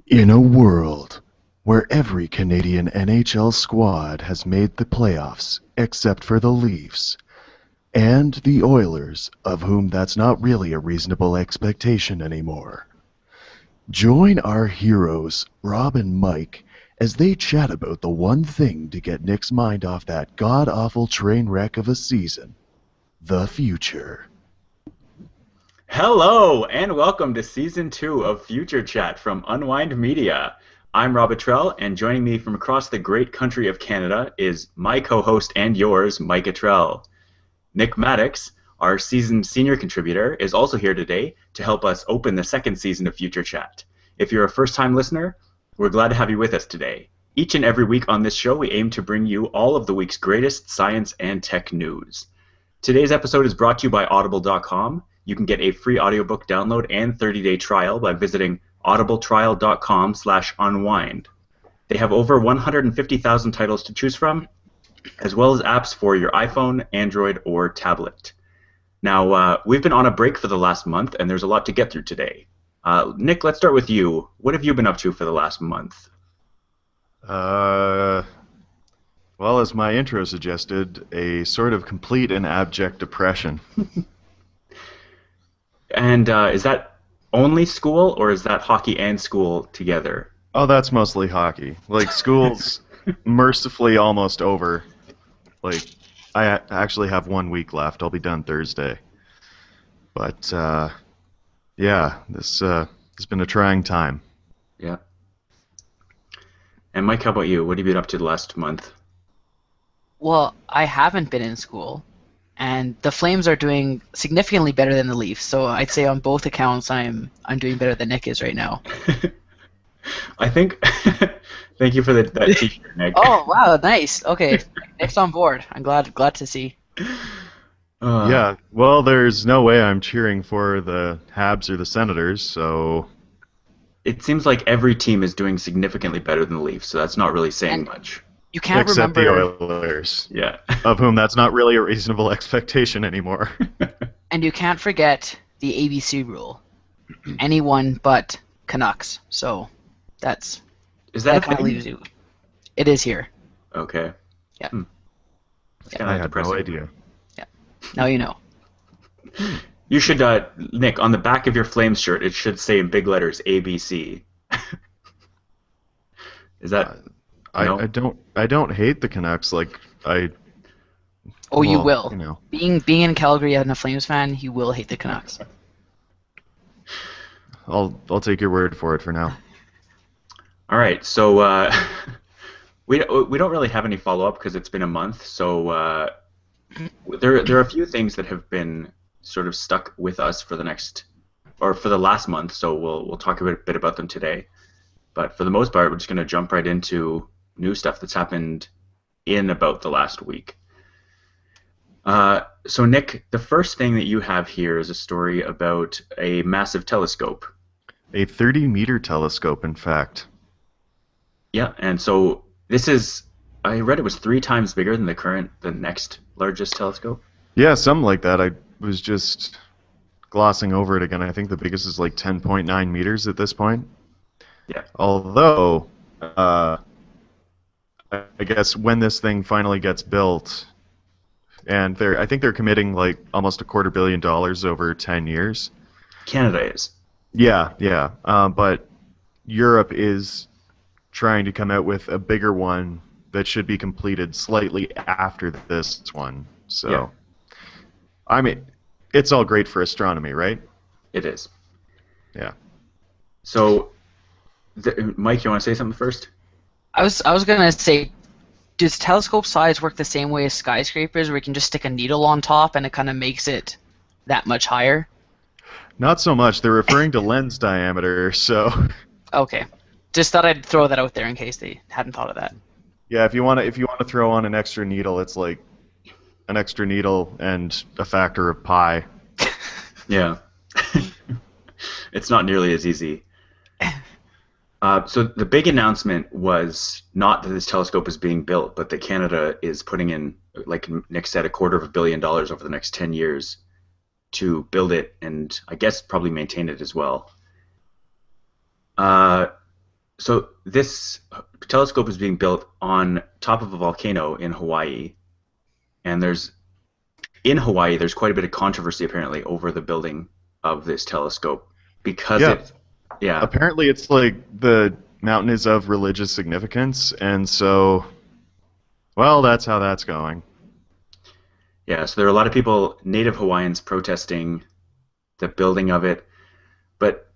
In a world where every Canadian NHL squad has made the playoffs except for the Leafs, and the Oilers, of whom that's not really a reasonable expectation anymore, join our heroes, Rob and Mike, as they chat about the one thing to get Nick's mind off that god-awful train wreck of a season, the future. Hello, and welcome to Season 2 of Future Chat from Unwind Media. I'm Rob Attrell, and joining me from across the great country of Canada is my co-host and yours, Mike Attrell. Nick Maddox, our seasoned senior contributor, is also here today to help us open the second season of Future Chat. If you're a first-time listener, we're glad to have you with us today. Each and every week on this show, we aim to bring you all of the week's greatest science and tech news. Today's episode is brought to you by Audible.com. You can get a free audiobook download and 30-day trial by visiting audibletrial.com/unwind. They have over 150,000 titles to choose from, as well as apps for your iPhone, Android, or tablet. Now, we've been on a break for the last month, and there's a lot to get through today. Nick, let's start with you. What have you been up to for the last month? Well, as my intro suggested, a sort of complete and abject depression. And is that only school, or is that hockey and school together? Oh, that's mostly hockey. Like, school's mercifully almost over. Like, actually have 1 week left. I'll be done Thursday. But, yeah, this has been a trying time. Yeah. And Mike, how about you? What have you been up to the last month? Well, I haven't been in school, and the Flames are doing significantly better than the Leafs. So I'd say on both accounts, I'm doing better than Nick is right now. I think. Thank you for that T-shirt, Nick. Oh wow, nice. Okay, Nick's on board. I'm glad to see. Yeah, well, there's no way I'm cheering for the Habs or the Senators, so... It seems like every team is doing significantly better than the Leafs, so that's not really saying much. You can't Except remember. the Oilers. Yeah. Of whom that's not really a reasonable expectation anymore. And you can't forget the ABC rule. Anyone but Canucks. So Is that that a kind of thing? leaves you. It is here. Okay. Yeah. It's Yeah. kinda I had depressing. no idea. Now you know. You should, Nick, on the back of your Flames shirt, it should say in big letters ABC. Is that? No? I don't hate the Canucks. Like, You well, will. you know. Being in Calgary and a Flames fan, you will hate the Canucks. I'll take your word for it for now. All right. So we don't really have any follow up because it's been a month. So there are a few things that have been sort of stuck with us for the last month. So we'll talk a bit about them today. But for the most part, we're just going to jump right into new stuff that's happened in about the last week. So Nick, the first thing that you have here is a story about a massive telescope. A 30-meter telescope, in fact. Yeah, and so I read it was 3 times bigger than the next largest telescope. Yeah, something like that. I was just glossing over it again. I think the biggest is like 10.9 meters at this point. Yeah. Although, I guess when this thing finally gets built, and I think they're committing like almost $250 million over 10 years. Canada is. Yeah. But Europe is trying to come out with a bigger one that should be completed slightly after this one. So, Yeah. I mean, it's all great for astronomy, right? It is. Yeah. So, Mike, you want to say something first? I was gonna say, does telescope size work the same way as skyscrapers, where you can just stick a needle on top and it kind of makes it that much higher? Not so much. They're referring to lens diameter, so... Okay. Just thought I'd throw that out there in case they hadn't thought of that. Yeah, if you want to throw on an extra needle, it's like an extra needle and a factor of pi. Yeah. It's not nearly as easy. So the big announcement was not that this telescope is being built, but that Canada is putting in, like Nick said, $250 million over the next 10 years to build it and I guess probably maintain it as well. So this telescope is being built on top of a volcano in Hawaii, and there's quite a bit of controversy apparently over the building of this telescope because Yeah, it, yeah, apparently it's like the mountain is of religious significance, and so, well, that's how that's going. yeah. So there are a lot of people, native Hawaiians, protesting the building of it, but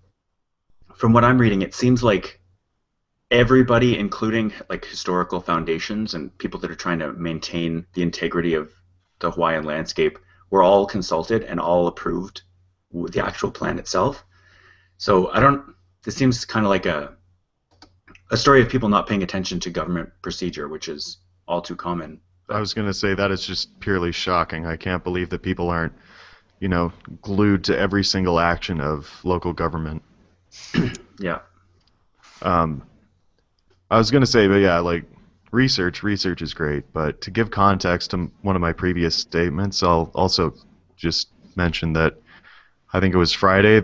from what I'm reading, it seems like everybody, including like historical foundations and people that are trying to maintain the integrity of the Hawaiian landscape, were all consulted and all approved the actual plan itself. So I don't. This seems kind of like a story of people not paying attention to government procedure, which is all too common. I But was going to say that is just purely shocking. I can't believe that people aren't, glued to every single action of local government. yeah, Um, I was going to say, but yeah, like research is great, but to give context to one of my previous statements, I'll also just mention that I think it was Friday,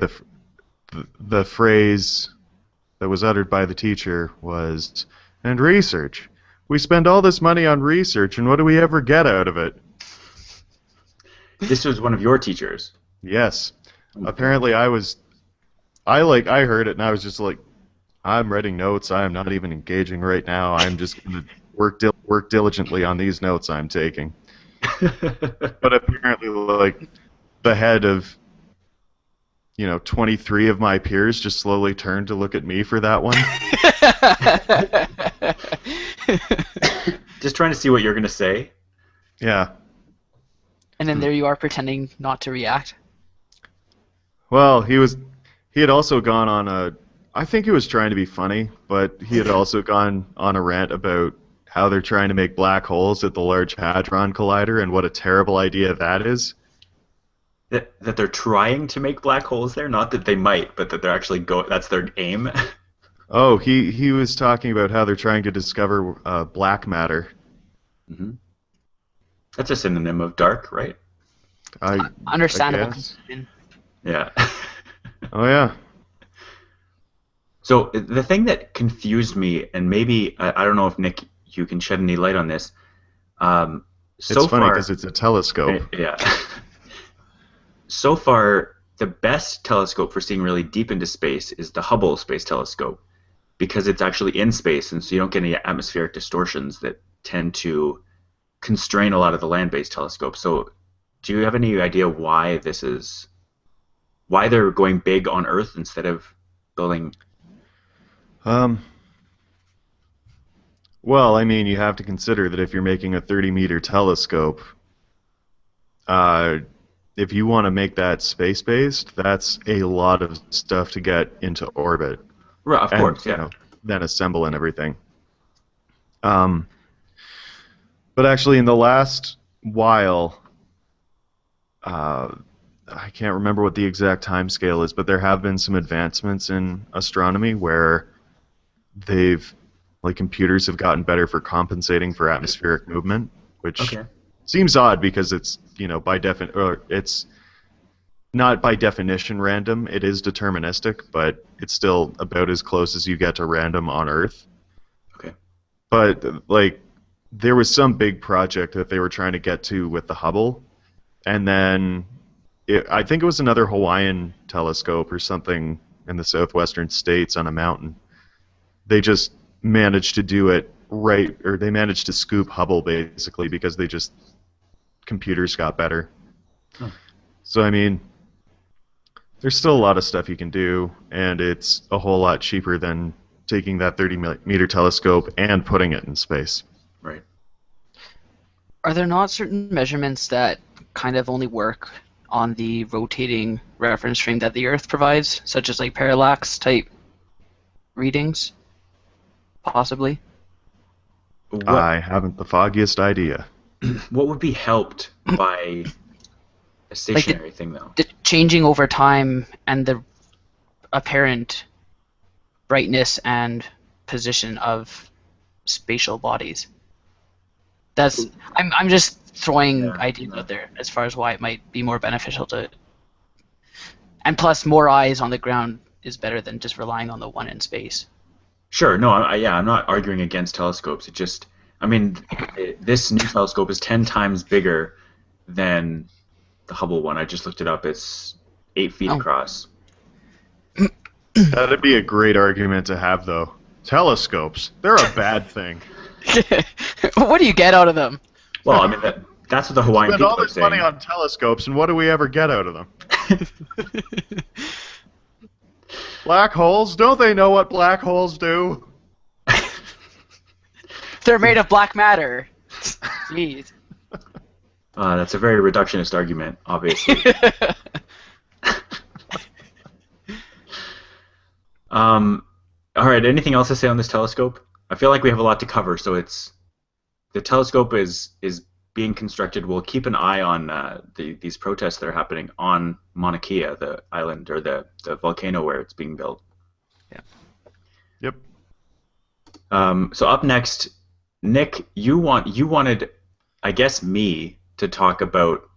the phrase that was uttered by the teacher was, and research. We spend all this money on research, and what do we ever get out of it? this was one of your teachers. Yes. Apparently I heard it and I was just like, I'm writing notes. I am not even engaging right now. I'm just going to work diligently on these notes I'm taking. But apparently, like, the head of, 23 of my peers just slowly turned to look at me for that one. Just trying to see what you're gonna say. Yeah. And then there you are pretending not to react. Well, he had also gone on I think he was trying to be funny, but he had also gone on a rant about how they're trying to make black holes at the Large Hadron Collider and what a terrible idea that is. That they're trying to make black holes there, not that they might, but that they're actually that's their aim. Oh, he was talking about how they're trying to discover black matter. hmm That's a synonym of dark, right? I Understandable. guess. Yeah. Oh yeah. So the thing that confused me, and maybe I don't know if Nick, you can shed any light on this. So It's funny far, because it's a telescope. yeah. So far, the best telescope for seeing really deep into space is the Hubble Space Telescope, because it's actually in space, and so you don't get any atmospheric distortions that tend to constrain a lot of the land-based telescopes. So, do you have any idea why they're going big on Earth instead of building? Um, well, I mean, you have to consider that if you're making a 30-meter telescope, uh, if you want to make that space-based, that's a lot of stuff to get into orbit Right, of and, course, yeah. then assemble and everything. Um, but actually, in the last while, I can't remember what the exact time scale is, but there have been some advancements in astronomy where computers have gotten better for compensating for atmospheric movement, which Okay. seems odd because it's, it's not by definition random. It is deterministic, but it's still about as close as you get to random on Earth. Okay. But like, there was some big project that they were trying to get to with the Hubble, and then I think it was another Hawaiian telescope or something in the southwestern states on a mountain. They just managed to do it right, or they managed to scoop Hubble basically because computers got better. Huh. So I mean, there's still a lot of stuff you can do, and it's a whole lot cheaper than taking that 30-meter telescope and putting it in space. Right. Are there not certain measurements that kind of only work on the rotating reference frame that the Earth provides, such as like parallax type readings? Possibly. What I haven't the foggiest idea. what would be helped by a stationary thing though? The changing over time and the apparent brightness and position of spatial bodies. I'm just throwing ideas out there as far as why it might be more beneficial to. And plus, more eyes on the ground is better than just relying on the one in space. Sure. No. Yeah. I'm not arguing against telescopes. It just. I mean, this new telescope is 10 times bigger than the Hubble one. I just looked it up. It's 8 feet Oh. across. That'd be a great argument to have, though. Telescopes, they're a bad thing. What do you get out of them? Well, I mean that's what the Hawaiian Spend people all are this money saying. on telescopes, and what do we ever get out of them? Black holes? Don't they know what black holes do? They're made of black matter. Jeez. That's a very reductionist argument, obviously. All right. Anything else to say on this telescope? I feel like we have a lot to cover, so the telescope is being constructed. We'll keep an eye on these protests that are happening on Mauna Kea, the island or the volcano where it's being built. Yeah. Yep. So up next, Nick, you wanted, I guess, me to talk about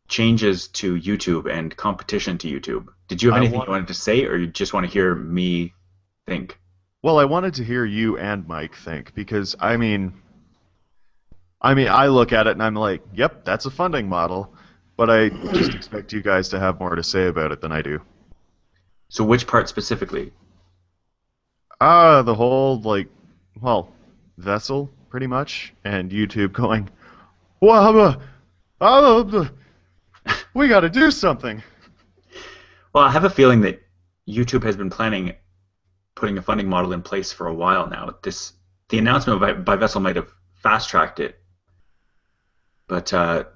changes to YouTube and competition to YouTube. Did you have anything you wanted to say, or you just want to hear me think? Well, I wanted to hear you and Mike think, because I mean, I look at it and I'm like, yep, that's a funding model, but I just expect you guys to have more to say about it than I do. So which part specifically? The whole, like, well, vessel, pretty much, and YouTube going, well, we got to do something. Well, I have a feeling that YouTube has been planning putting a funding model in place for a while now. The announcement by Vessel might have fast-tracked it, but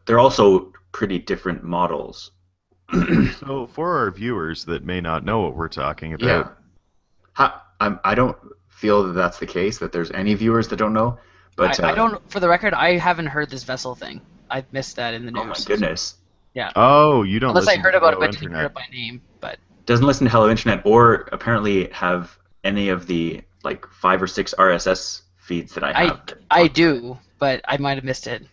they're also pretty different models. So for our viewers that may not know what we're talking about, I don't feel that that's the case, that there's any viewers that don't know. But I don't. For the record, I haven't heard this Vessel thing. I missed that in the news. Oh my goodness. Yeah. Oh, you don't. Unless I heard about it, but Hello didn't hear it by name. But doesn't listen to Hello Internet, or apparently have any of the like 5 or 6 RSS feeds that I have. I do, but I might have missed it.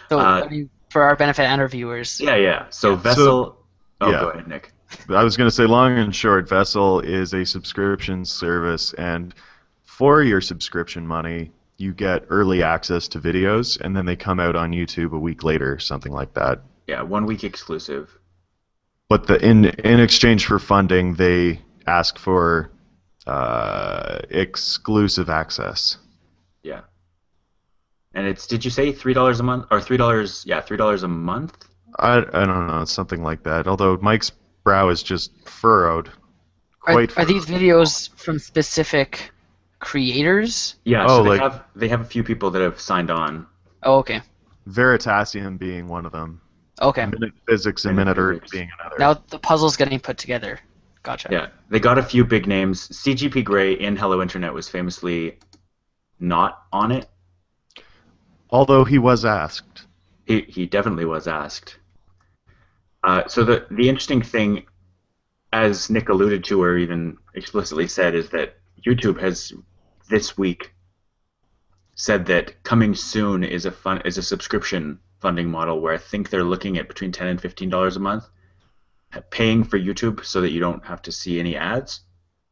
So I mean, for our benefit and our viewers. Yeah. So Vessel. Go ahead, Nick. I was going to say, long and short, Vessel is a subscription service, and for your subscription money, you get early access to videos, and then they come out on YouTube a week later, something like that. Yeah, 1 week exclusive. But in exchange for funding, they ask for exclusive access. Yeah. And it's, did you say $3 a month or $3? Yeah, $3 a month. I don't know, something like that. Although Mike's brow is just furrowed. Are these videos from specific creators? Yeah, so they have a few people that have signed on. Oh, okay. Veritasium being one of them. Okay. Minute Physics and Minute Earth being another. Now the puzzle's getting put together. Gotcha. Yeah, they got a few big names. CGP Grey in Hello Internet was famously not on it. Although he was asked. He definitely was asked. So the interesting thing, as Nick alluded to or even explicitly said, is that YouTube has this week said that coming soon is a subscription funding model where I think they're looking at between $10 and $15 a month, paying for YouTube so that you don't have to see any ads.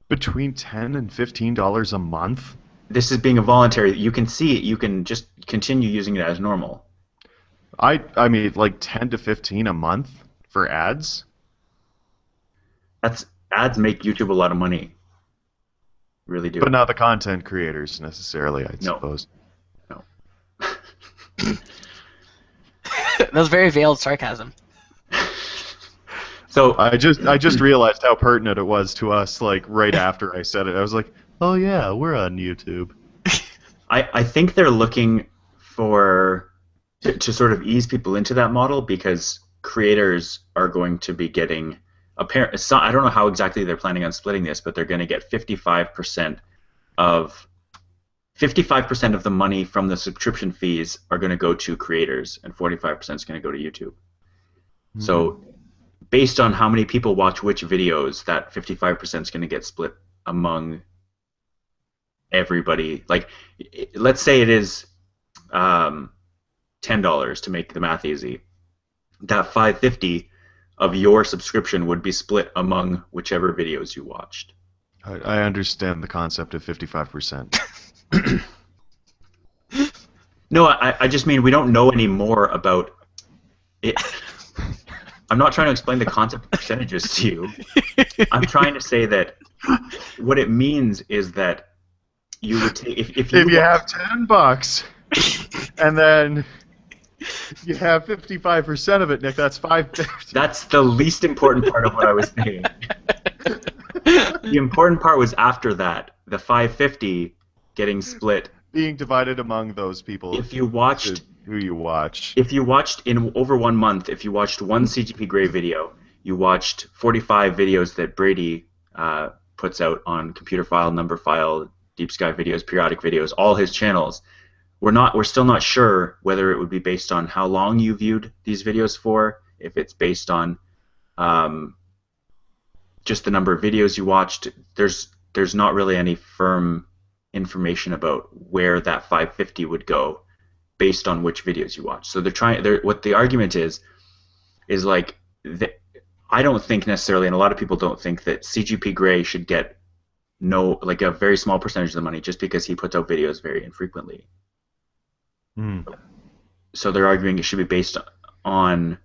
Between $10 and $15 a month? This is being a voluntary. You can see it. You can just continue using it as normal. I mean, like 10 to 15 a month for ads? Ads make YouTube a lot of money. Really do. But not the content creators necessarily, I suppose. No. That was very veiled sarcasm. So I just realized how pertinent it was to us, like right after I said it. I was like, oh yeah, we're on YouTube. I think they're looking to sort of ease people into that model because creators are going to be getting I don't know how exactly they're planning on splitting this, but they're going to get 55% of the money from the subscription fees are going to go to creators, and 45% is going to go to YouTube. Mm-hmm. So based on how many people watch which videos, that 55% is going to get split among everybody. Like, let's say it is $10 to make the math easy. That $5.50 of your subscription would be split among whichever videos you watched. I understand the concept of 55%. No, I just mean we don't know any more about it. I'm not trying to explain the concept of percentages to you. I'm trying to say that what it means is that you would take if you If you have $10 and then you have 55% of it, Nick, that's $5.50. That's the least important part of what I was saying. The important part was after that, the 550 getting split. Being divided among those people. If you watched who you watch. If you watched in over 1 month, if you watched one CGP Grey video, you watched 45 videos that Brady puts out on Computer File, Number File, Deep Sky videos, periodic videos, all his channels. We're still not sure whether it would be based on how long you viewed these videos for, if it's based on just the number of videos you watched. There's not really any firm information about where that 550 would go based on which videos you watch. So what the argument is like I don't think necessarily, and a lot of people don't think, that CGP Grey should get a very small percentage of the money just because he puts out videos very infrequently. So they're arguing it should be based on,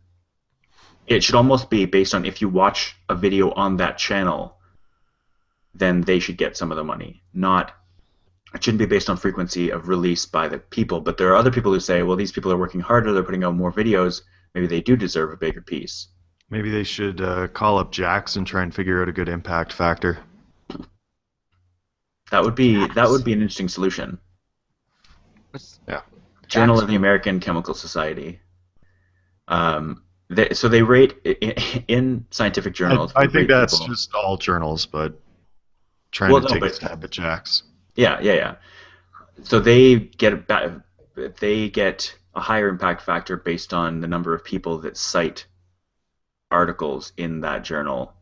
it should almost be based on if you watch a video on that channel, then they should get some of the money. It shouldn't be based on frequency of release by the people. But there are other people who say, well, these people are working harder, they're putting out more videos, maybe they do deserve a bigger piece. Maybe they should call up Jax and try and figure out a good impact factor. That would be an interesting solution. Yeah. Journal of the American Chemical Society. So they rate in scientific journals. I think that's just all journals, but trying to take a stab at Jax. Yeah. So they get a higher impact factor based on the number of people that cite articles in that journal,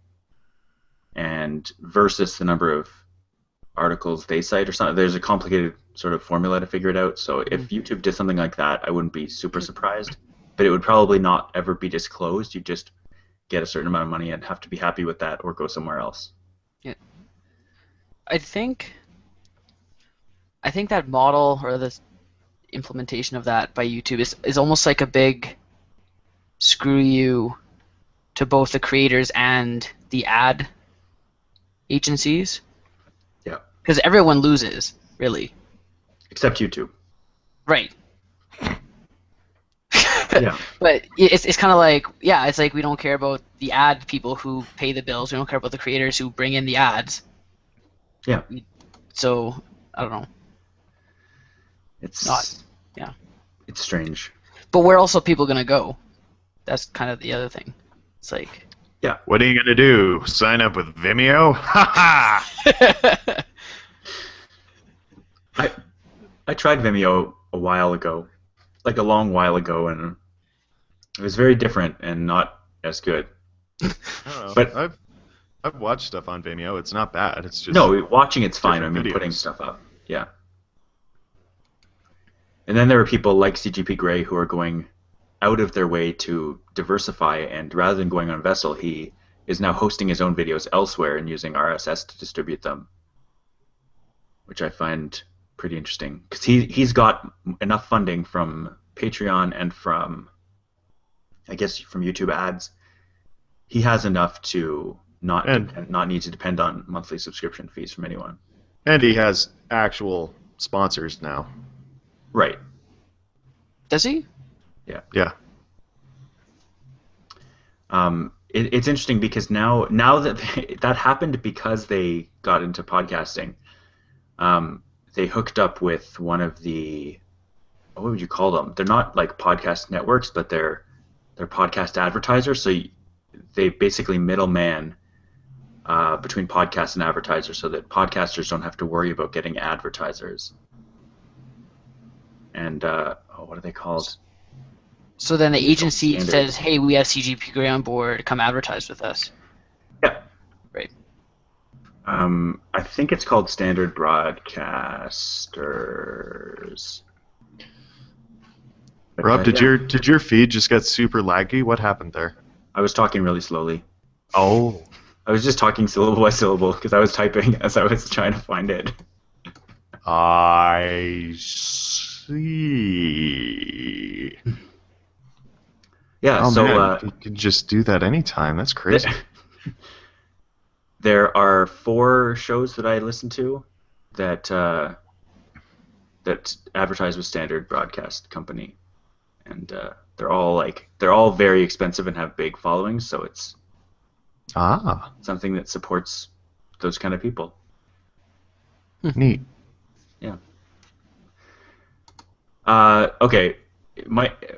and versus the number of articles they cite or something. There's a complicated sort of formula to figure it out. So if YouTube did something like that, I wouldn't be super surprised. But it would probably not ever be disclosed. You just get a certain amount of money and have to be happy with that or go somewhere else. Yeah. I think that model, or the implementation of that by YouTube, is almost like a big screw you to both the creators and the ad agencies. Yeah. Because everyone loses, really. Except YouTube. Right. Yeah. But it's kind of like, it's like we don't care about the ad people who pay the bills. We don't care about the creators who bring in the ads. Yeah. So, I don't know. It's strange. But where else are people going to go? That's kind of the other thing. It's like... Yeah. What are you going to do? Sign up with Vimeo? Ha ha! I tried Vimeo a while ago. Like a long while ago, and it was very different and not as good. I don't know. But I've watched stuff on Vimeo. It's not bad. It's just watching it's fine. I mean, videos. putting stuff up, yeah. And then there are people like CGP Grey who are going out of their way to diversify, and rather than going on Vessel, he is now hosting his own videos elsewhere and using RSS to distribute them, which I find pretty interesting, because he's got enough funding from Patreon and from, I guess, from YouTube ads. He has enough to not need to depend on monthly subscription fees from anyone. And he has actual sponsors now. Right. Does he? Yeah. Yeah. It's interesting because now that that happened because they got into podcasting. They hooked up with one of the, what would you call them? They're not like podcast networks, but they're podcast advertisers. So they basically middleman between podcasts and advertisers, so that podcasters don't have to worry about getting advertisers. And what are they called? So then the agency Standard. says, "Hey, we have CGP Grey on board. Come advertise with us." Yeah. Right. I think it's called Standard Broadcasters. Rob, did your feed just get super laggy? What happened there? I was talking really slowly. Oh. I was just talking syllable by syllable because I was typing as I was trying to find it. I see. Yeah, Oh so man, you can just do that anytime. That's crazy. there are 4 shows that I listen to that that advertise with Standard Broadcast Company, and they're all very expensive and have big followings. So it's Ah, something that supports those kind of people. neat. Yeah. Okay.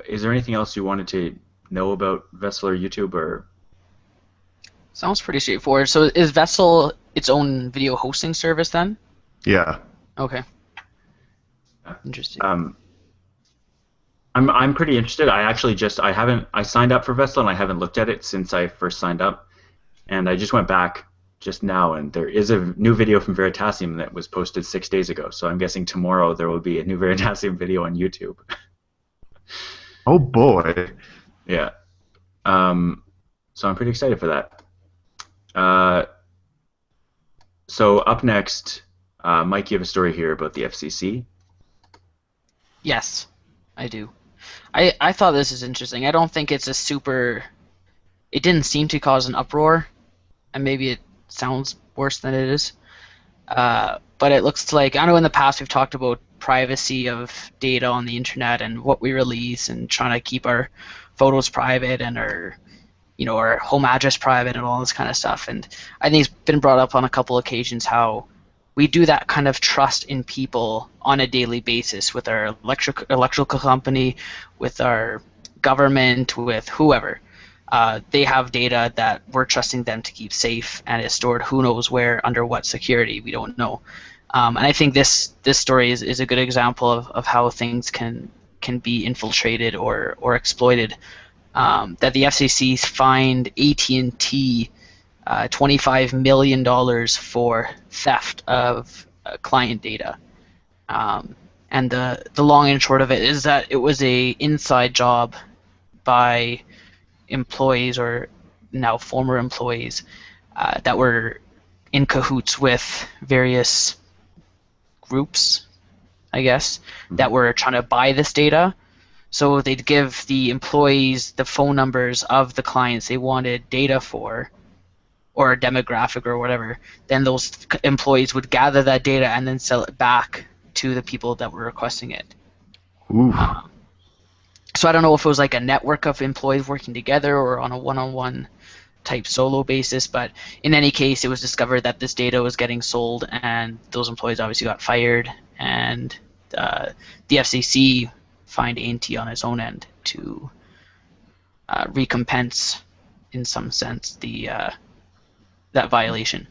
Is there anything else you wanted to know about Vessel or YouTube or? Sounds pretty straightforward. So is Vessel its own video hosting service then? Yeah. Okay. Interesting. I'm pretty interested. I signed up for Vessel and I haven't looked at it since I first signed up, and I just went back just now and there is a new video from Veritasium that was posted 6 days ago. So I'm guessing tomorrow there will be a new Veritasium video on YouTube. Oh boy. Yeah. So I'm pretty excited for that. So up next, Mike, you have a story here about the FCC. Yes, I do. I thought this is interesting. I don't think it's a super. It didn't seem to cause an uproar, and maybe it sounds worse than it is. But it looks like, I know in the past we've talked about privacy of data on the internet and what we release and trying to keep our photos private and our home address private and all this kind of stuff. And I think it's been brought up on a couple occasions how we do that kind of trust in people on a daily basis with our electrical company, with our government, with whoever. They have data that we're trusting them to keep safe, and it's stored who knows where, under what security, we don't know. And I think this story is a good example of how things can be infiltrated or exploited. That the FCC fined AT&T $25 million for theft of client data. And the long and short of it is that it was a inside job by employees, or now former employees, that were in cahoots with various groups, I guess, that were trying to buy this data. So they'd give the employees the phone numbers of the clients they wanted data for, or a demographic or whatever. Then those employees would gather that data and then sell it back to the people that were requesting it. Oof. So I don't know if it was like a network of employees working together or on a one-on-one type solo basis, but in any case, it was discovered that this data was getting sold, and those employees obviously got fired, and the FCC fined A&T on its own end to recompense, in some sense, that violation.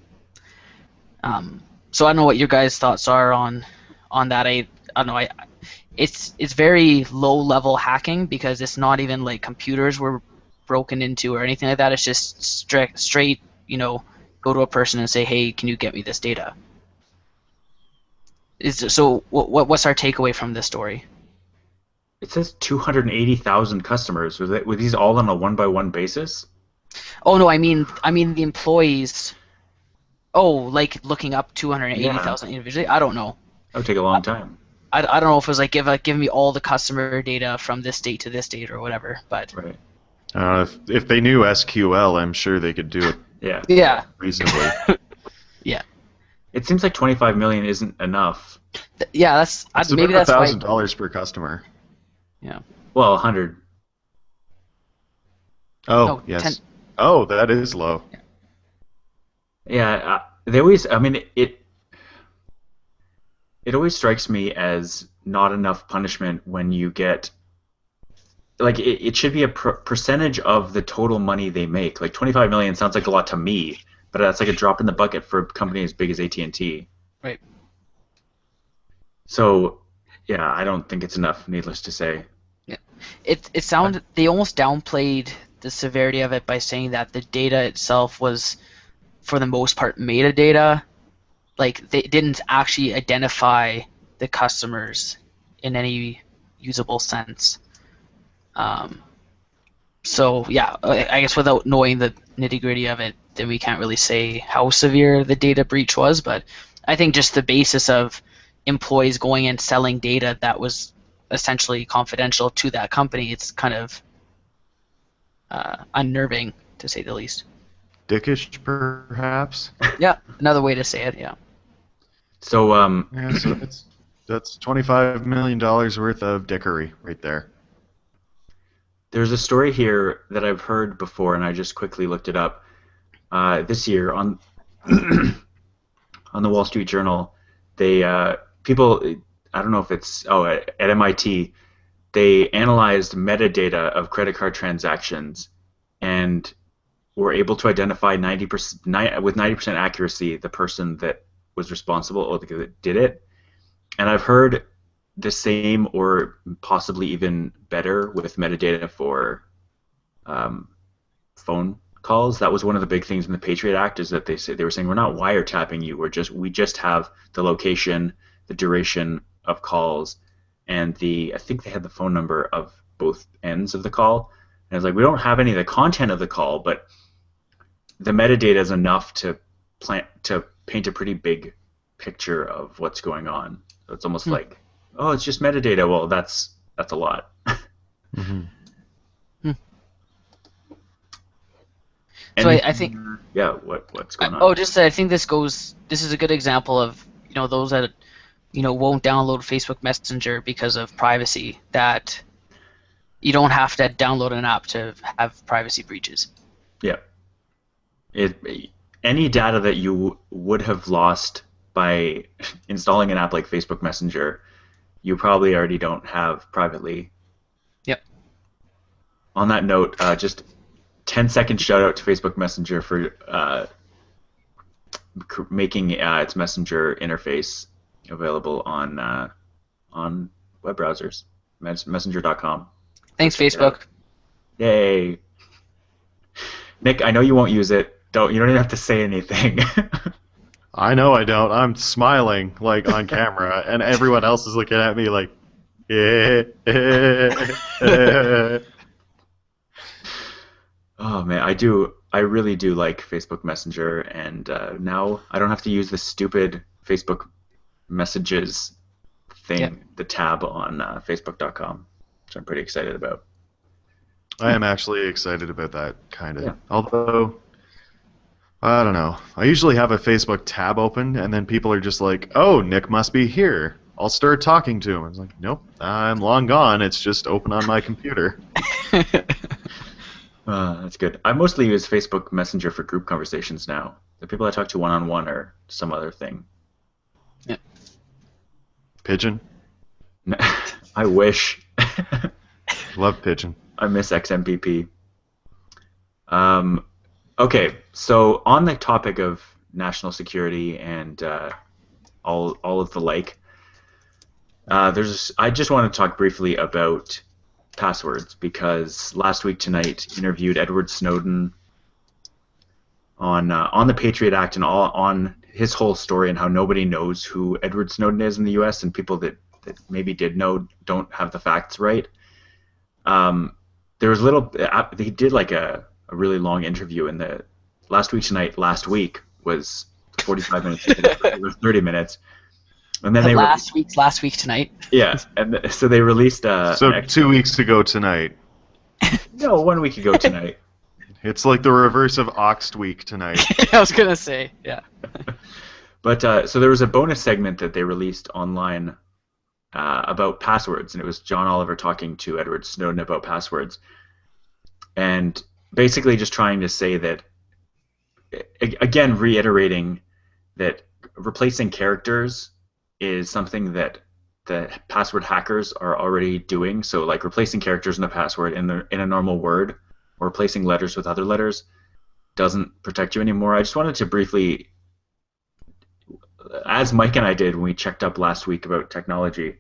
So I don't know what your guys' thoughts are on that. I don't know. It's very low-level hacking, because it's not even like computers were broken into or anything like that. It's just straight, go to a person and say, hey, can you get me this data? So what's our takeaway from this story? It says 280,000 customers. Were these all on a one-by-one basis? Oh no, I mean the employees. Oh, like looking up 280,000 individually? I don't know. That would take a long time. I don't know if it was like give me all the customer data from this date to this date or whatever, but Right. If they knew SQL, I'm sure they could do it yeah. reasonably. Yeah. It seems like 25 million isn't enough. Yeah, maybe that's why. $1,000 per customer. Yeah. Well, 100. Oh, No, yes. 10. Oh, that is low. Yeah, they always. I mean, it always strikes me as not enough punishment when you get. Like it should be a percentage of the total money they make. Like 25 million sounds like a lot to me, but that's like a drop in the bucket for a company as big as AT&T. Right. So, yeah, I don't think it's enough. Needless to say. Yeah. It sounded, they almost downplayed the severity of it by saying that the data itself was, for the most part, metadata. Like, they didn't actually identify the customers in any usable sense. So yeah, I guess without knowing the nitty-gritty of it, then we can't really say how severe the data breach was. But I think just the basis of employees going and selling data that was essentially confidential to that company, it's kind of unnerving, to say the least. Dickish, perhaps. Yeah, another way to say it. Yeah. So Yeah, so that's $25 million worth of dickery right there. there's a story here that I've heard before, and I just quickly looked it up. This year on on the Wall Street Journal, they people, I don't know if it's at MIT, they analyzed metadata of credit card transactions and were able to identify 90% with 90% accuracy the person that was responsible or that did it. And I've heard the same or possibly even better with metadata for phone calls. That was one of the big things in the Patriot Act, is that they were saying we're not wiretapping you. We just have the location, the duration of calls, and I think they had the phone number of both ends of the call. And it's like, we don't have any of the content of the call, but the metadata is enough to paint a pretty big picture of what's going on. So it's almost like, oh, it's just metadata. Well, that's a lot. Mm-hmm. So I think. Yeah, what's going on? Just that I think this is a good example of those that won't download Facebook Messenger because of privacy. That you don't have to download an app to have privacy breaches. Yeah. Any data that you would have lost by installing an app like Facebook Messenger, you probably already don't have privately. Yep. On that note, just 10-second shout out to Facebook Messenger for making its Messenger interface available on web browsers, messenger.com. Thanks, Facebook. Yay. Nick, I know you won't use it. You don't even have to say anything. I know I don't. I'm smiling like on camera, and everyone else is looking at me like, yeah. Oh man, I really do like Facebook Messenger, and now I don't have to use the stupid Facebook Messages thing, the tab on Facebook.com, which I'm pretty excited about. I am actually excited about that, kind of. Yeah. Although, I don't know. I usually have a Facebook tab open, and then people are just like, oh, Nick must be here. I'll start talking to him. I was like, nope, I'm long gone. It's just open on my computer. That's good. I mostly use Facebook Messenger for group conversations now. The people I talk to one-on-one or some other thing. Yeah. Pigeon? I wish. Love Pigeon. I miss XMPP. Okay, so on the topic of national security and all of the like, I just want to talk briefly about passwords, because last week tonight interviewed Edward Snowden on the Patriot Act and on his whole story and how nobody knows who Edward Snowden is in the U.S. and people that maybe did know don't have the facts right. There was he did like a really long interview, and the last week was 45 minutes. It was 30 minutes. And then last week tonight. Yeah, and so they released. So 2 weeks ago tonight. No, 1 week ago tonight. It's like the reverse of Oxt Week tonight. I was gonna say, yeah. But so there was a bonus segment that they released online about passwords, and it was John Oliver talking to Edward Snowden about passwords, and basically just trying to say that, again, reiterating that replacing characters is something that the password hackers are already doing. So like replacing characters in a password in a normal word, or replacing letters with other letters, doesn't protect you anymore. I just wanted to briefly, as Mike and I did when we checked up last week about technology,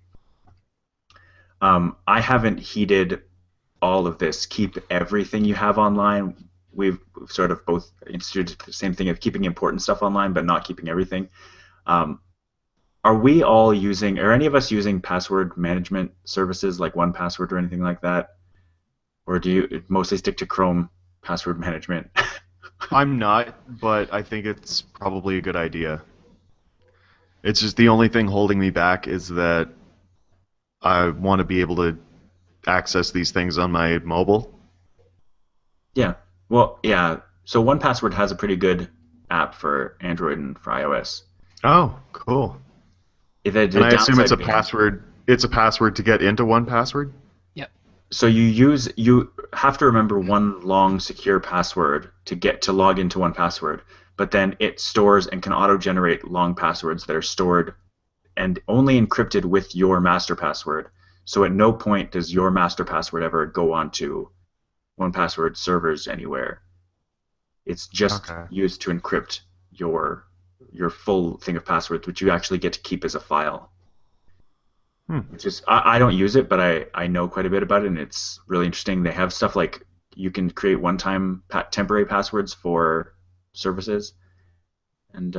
I haven't heeded all of this. Keep everything you have online. We've sort of both instituted the same thing of keeping important stuff online, but not keeping everything. Are we all using, or any of us using password management services like 1Password or anything like that? Or do you mostly stick to Chrome password management? I'm not, but I think it's probably a good idea. It's just the only thing holding me back is that I want to be able to access these things on my mobile. Yeah. Well, yeah. So 1Password has a pretty good app for Android and for iOS. Oh, cool. The And I assume it's a downside being, password. It's a password to get into 1Password. Yep. so you have to remember one long secure password to get to log into 1Password, but then it stores and can auto-generate long passwords that are stored and only encrypted with your master password. So at no point does your master password ever go onto 1Password servers anywhere. It's just Okay. used to encrypt your full thing of passwords, which you actually get to keep as a file. Hmm. Which is I don't use it, but I know quite a bit about it, and it's really interesting. They have stuff like you can create one-time temporary passwords for services, and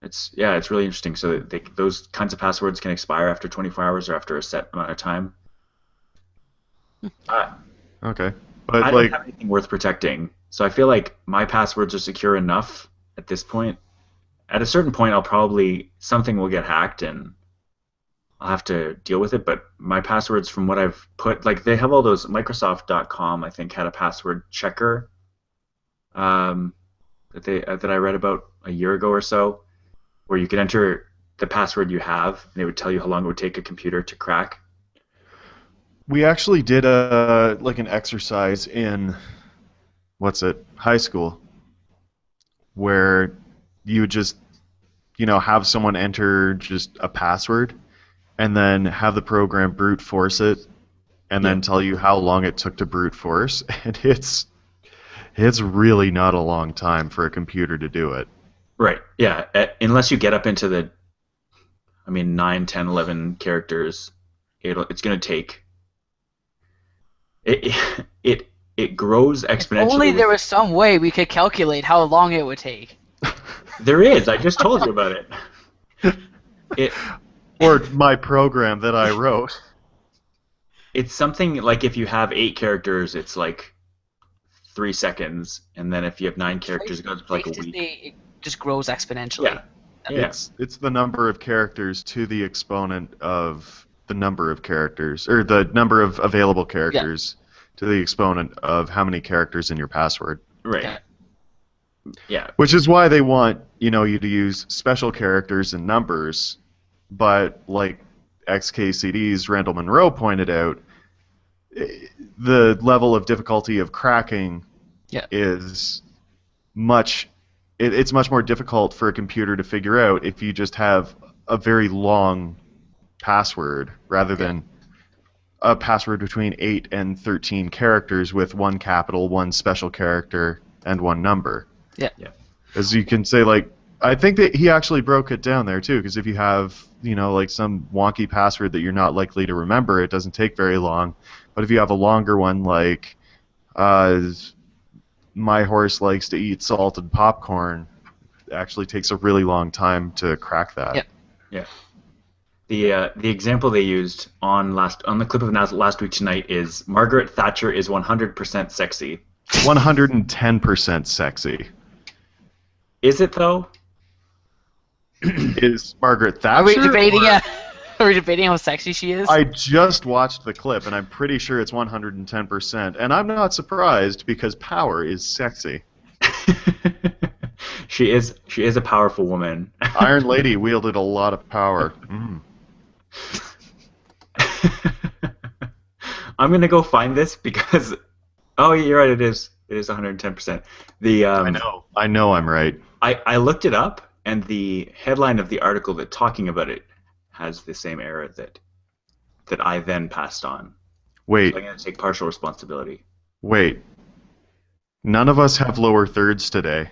it's really interesting. So those kinds of passwords can expire after 24 hours or after a set amount of time. I, Okay. I But don't like, have anything worth protecting, so I feel like my passwords are secure enough at this point. At a certain point, something will get hacked and I'll have to deal with it. But my passwords, from what I've put, like they have all those Microsoft.com, I think, had a password checker um, that I read about a year ago or so, where you could enter the password you have, and they would tell you how long it would take a computer to crack. we actually did a like an exercise in what's it, high school, where you would just have someone enter just a password and then have the program brute force it and Yeah. then tell you how long it took to brute force, and it's really not a long time for a computer to do it. Right. Yeah. Unless you get up into the, I mean, 9, 10, 11 characters, it's going to take it. It grows If only exponentially there with. was some way we could calculate how long it would take. There is. I just told you about it. It Or my program that I wrote. it's something like if you have 8 characters, it's like 3 seconds, and then if you have 9 characters, it goes for like a Safe to week. say it just grows exponentially. Yeah. Yeah. It's the number of characters to the exponent of the number of characters, or the number of available characters to the exponent of how many characters in your password. Right. Yeah. Yeah. Which is why they want you to use special characters and numbers, but like XKCD's Randall Monroe pointed out, the level of difficulty of cracking Yeah. is it's much more difficult for a computer to figure out if you just have a very long password rather than a password between 8 and 13 characters with one capital, one special character, and one number. Yeah. Yeah. As you can say, like, I think that he actually broke it down there too, because if you have, like some wonky password that you're not likely to remember, it doesn't take very long. But if you have a longer one, like, my horse likes to eat salted popcorn, it actually takes a really long time to crack that. Yeah. Yeah. The example they used on the clip of last week tonight is Margaret Thatcher is 100% sexy. 110% sexy. Is it though? Is Margaret Thatcher? Are we debating? or- Are we debating how sexy she is? I just watched the clip, and I'm pretty sure it's 110%, and I'm not surprised because power is sexy. She is a powerful woman. Iron Lady wielded a lot of power. I'm gonna go find this because oh, you're right. It is 110%. I know I'm right. I looked it up, and the headline of the article that talking about it has the same error that I then passed on. Wait, So I'm gonna take partial responsibility. wait. None of us have lower thirds today.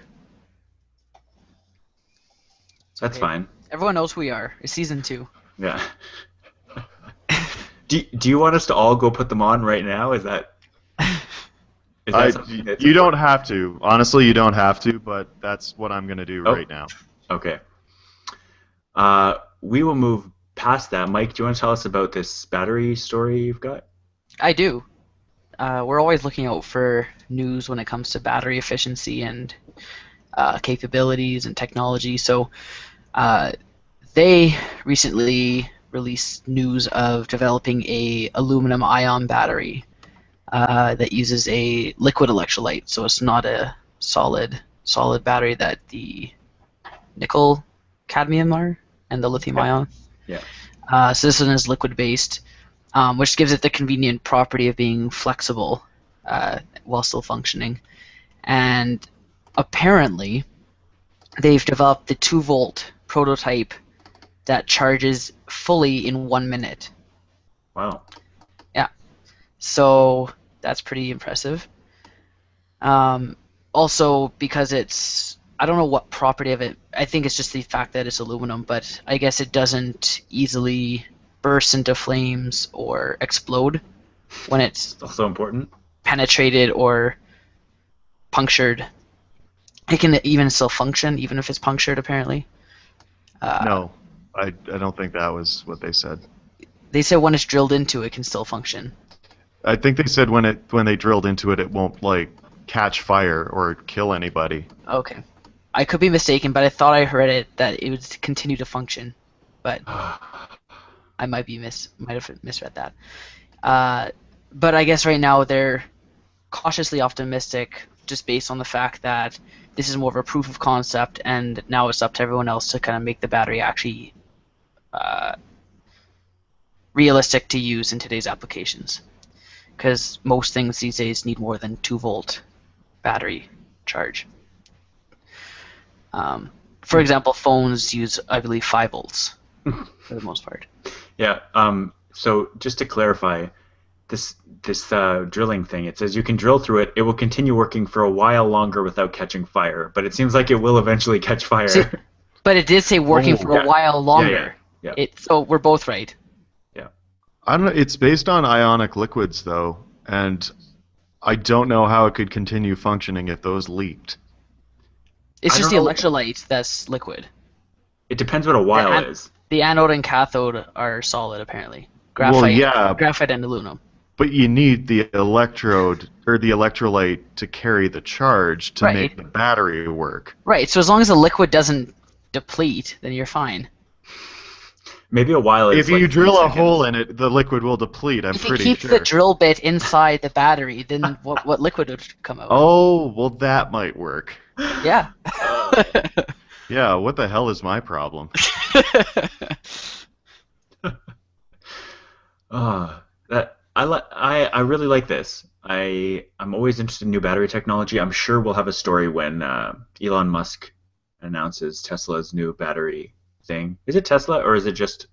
That's okay. fine. Everyone knows who we are. It's season 2. Yeah. Do you want us to all go put them on right now? Is that something that's You don't important? have to. Honestly, you don't have to, but that's what I'm going to do Oh. right now. Okay. We will move past that. Mike, do you want to tell us about this battery story you've got? I do. We're always looking out for news when it comes to battery efficiency and capabilities and technology. So they recently released news of developing a aluminum ion battery that uses a liquid electrolyte. So it's not a solid battery that the nickel cadmium are and the lithium ion. Yeah. So this one is liquid based, which gives it the convenient property of being flexible while still functioning. And apparently, they've developed the 2-volt prototype that charges fully in 1 minute. Wow. Yeah. So that's pretty impressive. Also, because I don't know what property of it, I think it's just the fact that it's aluminum, but I guess it doesn't easily burst into flames or explode when it's Also important. penetrated or punctured. It can even still function, even if it's punctured, apparently. No, I don't think that was what they said. They said when it's drilled into it can still function. I think they said when they drilled into it, it won't like catch fire or kill anybody. Okay. I could be mistaken, but I thought I heard it that it would continue to function. But I might have misread that. But I guess right now they're cautiously optimistic just based on the fact that this is more of a proof of concept, and now it's up to everyone else to kind of make the battery actually realistic to use in today's applications. Because most things these days need more than 2-volt battery charge. For example, phones use, I believe, 5 volts for the most part. Yeah. So just to clarify, this drilling thing, it says you can drill through it. It will continue working for a while longer without catching fire, but it seems like it will eventually catch fire. See, but it did say working for a while longer. Yeah. So we're both right. Yeah. I don't know. It's based on ionic liquids though, and I don't know how it could continue functioning if those leaked. It's I just the don't know. electrolyte that's liquid. It depends what a while is. The anode and cathode are solid, apparently. Graphite, Well, yeah. graphite and aluminum. But you need the electrode or the electrolyte to carry the charge to Right. make the battery work. Right, so as long as the liquid doesn't deplete, then you're fine. Maybe a while is If you like drill 3 a seconds. hole in it, the liquid will deplete. I'm If you pretty keep sure. the drill bit inside the battery, then what liquid would come out? Oh, well, that might work. Yeah. Yeah, what the hell is my problem? I really like this. I'm always interested in new battery technology. I'm sure we'll have a story when Elon Musk announces Tesla's new battery thing. Is it Tesla or is it just?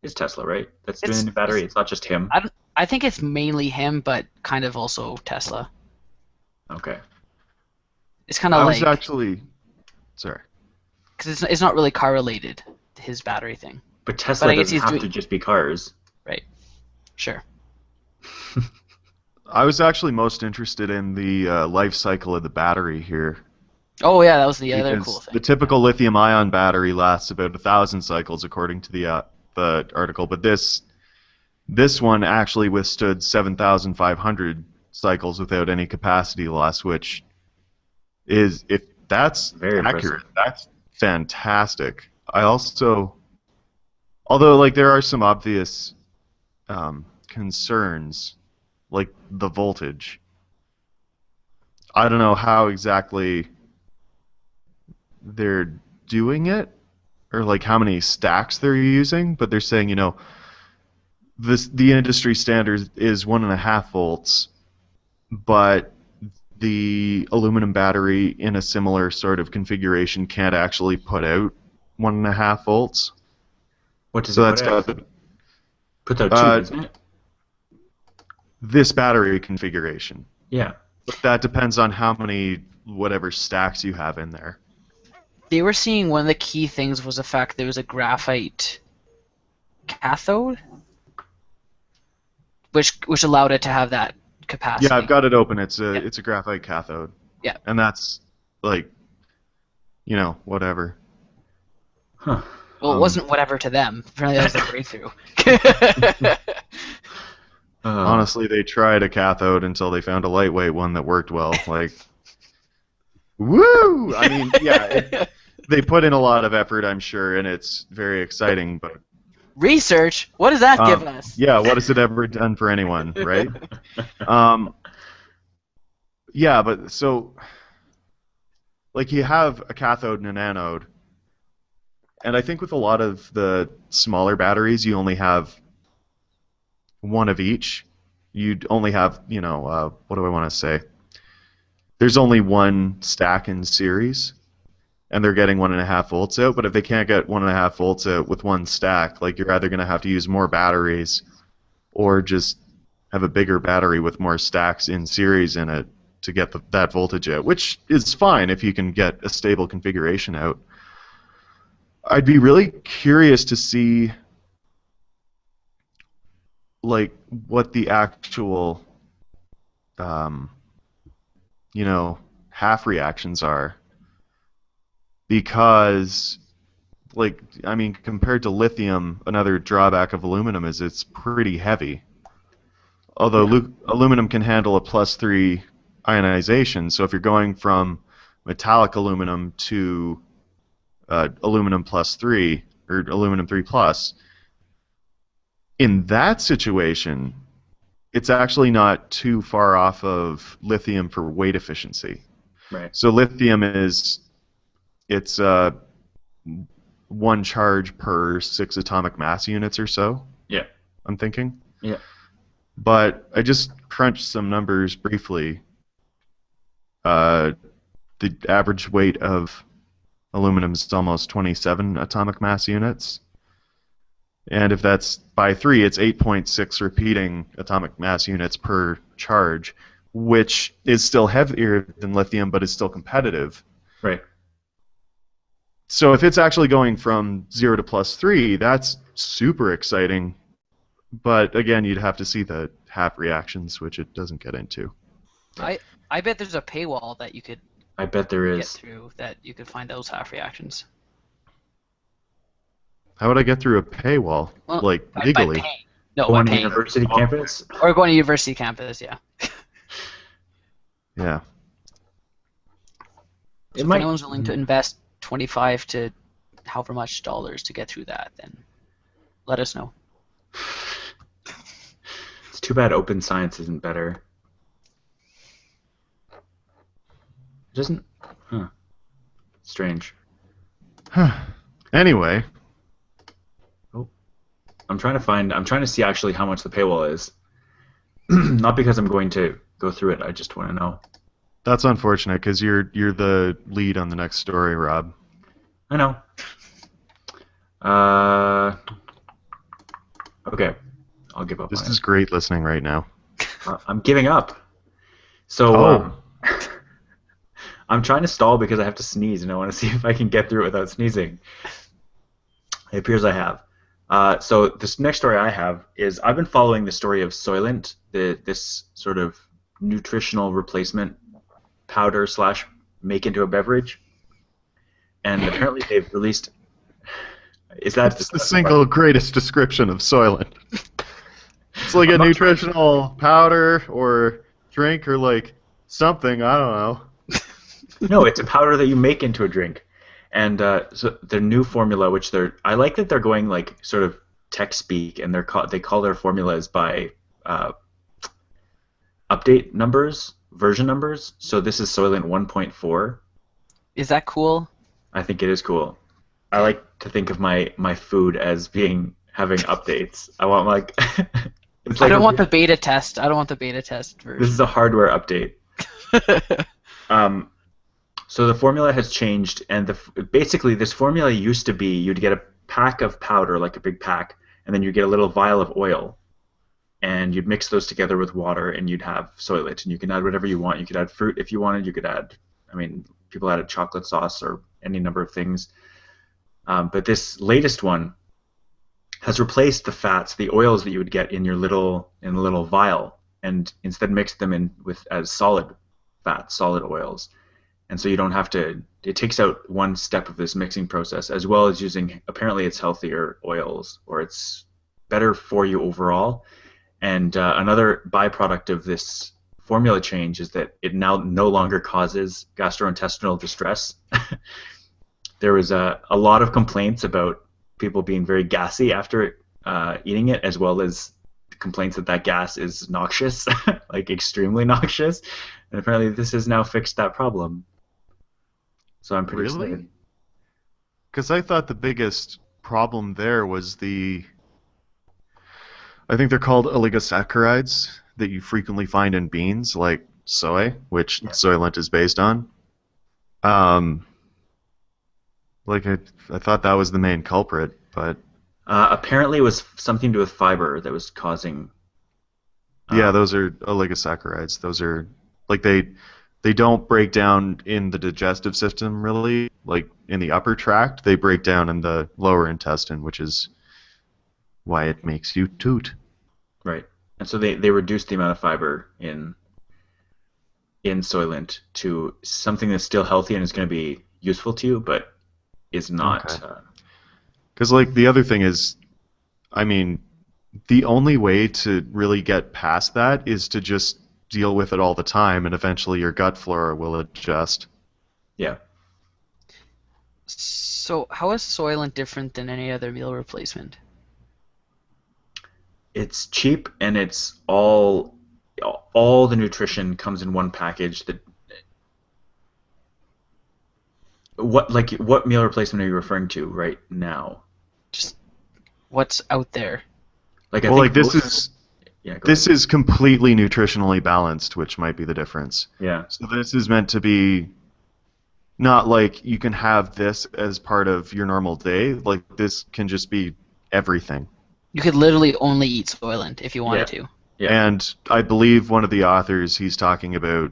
It's Tesla, right? That's doing the new battery. It's not just him. I think it's mainly him, but kind of also Tesla. Okay. It's kind I of was like actually... Sorry. because it's not really car related, his battery thing. But Tesla But I guess doesn't he's have doing- to just be cars. Right. Sure. I was actually most interested in the life cycle of the battery here. Oh yeah, that was the other Because cool thing. the typical lithium-ion battery lasts about 1,000 cycles, according to the article. But this one actually withstood 7,500 cycles without any capacity loss, which is, if that's Very accurate, impressive. that's fantastic. I also, although like there are some obvious concerns, like the voltage. I don't know how exactly they're doing it, or like how many stacks they're using, but they're saying, the industry standard is 1.5 volts, but the aluminum battery in a similar sort of configuration can't actually put out 1.5 volts. What does So it that's put out? got Puts out 2, doesn't it? this battery configuration. Yeah. But that depends on how many whatever stacks you have in there. They were seeing one of the key things was the fact there was a graphite cathode, which allowed it to have that capacity. Yeah, I've got it open. It's a graphite cathode. Yeah. And that's like, whatever. Huh. Well, it wasn't whatever to them. Apparently that was a breakthrough. Honestly, they tried a cathode until they found a lightweight one that worked well. Like, woo! I mean, yeah, they put in a lot of effort, I'm sure, and it's very exciting. But Research? What does that give us? yeah, what has it ever done for anyone, right? Yeah, but so, like, you have a cathode and an anode, and I think with a lot of the smaller batteries, you only have one of each. You'd only have, what do I want to say? There's only one stack in series, and they're getting 1.5 volts out. But if they can't get 1.5 volts out with one stack, like, you're either going to have to use more batteries, or just have a bigger battery with more stacks in series in it to get that voltage out, which is fine if you can get a stable configuration out. I'd be really curious to see, like, what the actual, half reactions are, because, like, I mean, compared to lithium, another drawback of aluminum is it's pretty heavy. Although aluminum can handle a +3 ionization, so if you're going from metallic aluminum to aluminum +3 or aluminum 3 plus, in that situation, it's actually not too far off of lithium for weight efficiency. Right. So lithium it's one charge per 6 atomic mass units or so. Yeah. I'm thinking. Yeah. But I just crunched some numbers briefly. The average weight of aluminum is almost 27 atomic mass units. And if that's by 3, it's 8.6 repeating atomic mass units per charge, which is still heavier than lithium, but is still competitive. Right. So if it's actually going from 0 to +3, that's super exciting. But again, you'd have to see the half reactions, which it doesn't get into. I bet there's a paywall that you could I bet there get is. through that you could find those half reactions. How would I get through a paywall? Well, Like, by legally? paying. No, Go by on paying. university campus. Or going to university campus, yeah. Yeah. So if anyone's willing to invest 25 to however much dollars to get through that, then let us know. It's too bad open science isn't better. Doesn't? Huh. Strange. Anyway. I'm trying to see actually how much the paywall is. Not because I'm going to go through it, I just want to know. That's unfortunate, because you're the lead on the next story, Rob. I know. Okay. I'll give up. This is great listening right now. I'm giving up. So, I'm trying to stall because I have to sneeze, and I want to see if I can get through it without sneezing. It appears I have. So this next story I have is I've been following the story of Soylent, this sort of nutritional replacement powder / make into a beverage, and apparently they've released. It's the single greatest description of Soylent. It's like a nutritional powder or drink or like something, I don't know. No, it's a powder that you make into a drink. And so their new formula, which I like that they're going like sort of tech speak, and they call their formulas by update numbers, version numbers. So this is Soylent 1.4. Is that cool? I think it is cool. I like to think of my food as having updates. I want like. I don't want the beta test. I don't want the beta test version. This is a hardware update. So the formula has changed, and basically this formula used to be you'd get a pack of powder, like a big pack, and then you'd get a little vial of oil, and you'd mix those together with water, and you'd have Soylent, and you can add whatever you want. You could add fruit if you wanted. You could add, people added chocolate sauce or any number of things. But this latest one has replaced the fats, the oils that you would get in the little vial, and instead mixed them in as solid fats, solid oils. And so you don't have to. It takes out one step of this mixing process, as well as using. Apparently, it's healthier oils, or it's better for you overall. And another byproduct of this formula change is that it now no longer causes gastrointestinal distress. There was a lot of complaints about people being very gassy after eating it, as well as complaints that that gas is noxious, like extremely noxious. And apparently this has now fixed that problem. So I'm pretty Really? excited. Because I thought the biggest problem there was I think they're called oligosaccharides that you frequently find in beans, like soy, which Yeah. Soylent is based on. Um, like I thought that was the main culprit, but Apparently it was something to do with fiber that was causing. yeah, Um, those are oligosaccharides. Those are like they don't break down in the digestive system really, like in the upper tract. They break down in the lower intestine, which is why it makes you toot. right. And so they reduced the amount of fiber in Soylent to something that's still healthy and is going to be useful to you, but is Okay. not. Because like the other thing is, I mean, the only way to really get past that is to just deal with it all the time, and eventually your gut flora will adjust. Yeah. So how is Soylent different than any other meal replacement? It's cheap and it's all the nutrition comes in one package. That what meal replacement are you referring to right now? Just what's out there? Like I Well, think like this most, is yeah, go this ahead. is completely nutritionally balanced, which might be the difference. Yeah. So this is meant to be not like you can have this as part of your normal day. Like this can just be everything. You could literally only eat Soylent if you Yeah. wanted to. Yeah. And I believe one of the authors he's talking about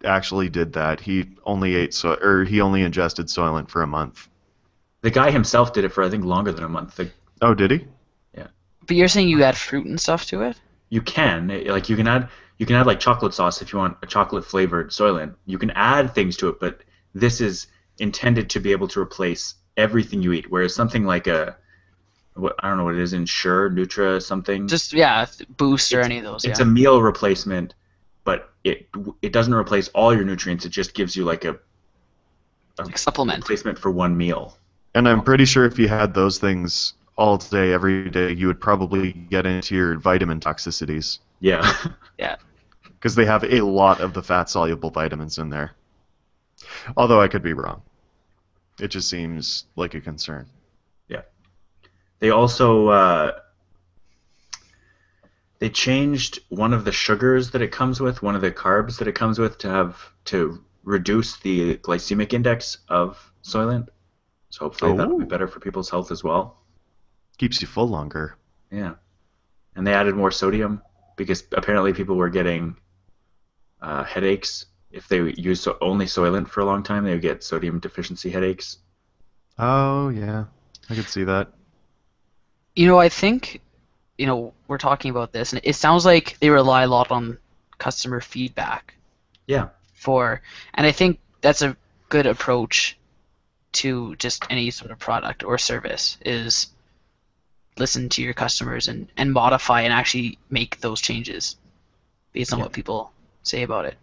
actually did that. He only he only ingested Soylent for a month. The guy himself did it for I think longer than a month. Oh, did he? Yeah. But you're saying you add fruit and stuff to it? You can like you can add like chocolate sauce if you want a chocolate flavored Soylent. You can add things to it, but this is intended to be able to replace everything you eat. Whereas something like I don't know what it is, Ensure, Nutra, something. Just yeah, Boost or It's any of those, it's yeah. a meal replacement, but it doesn't replace all your nutrients. It just gives you like a Like supplement. replacement for one meal. And I'm pretty sure if you had those things all day, every day, you would probably get into your vitamin toxicities Yeah. Yeah. because they have a lot of the fat-soluble vitamins in there. Although I could be wrong. It just seems like a concern. Yeah. They also they changed one of the sugars that it comes with, one of the carbs that it comes with to reduce the glycemic index of Soylent. So hopefully that'll be Oh, better for people's health as well. keeps you full longer. Yeah. And they added more sodium because apparently people were getting headaches if they use only Soylent for a long time. They would get sodium deficiency headaches. Oh, yeah. I could see that. I think, we're talking about this, and it sounds like they rely a lot on customer feedback Yeah. and I think that's a good approach to just any sort of product or service is listen to your customers and modify and actually make those changes based on Yeah. what people say about it.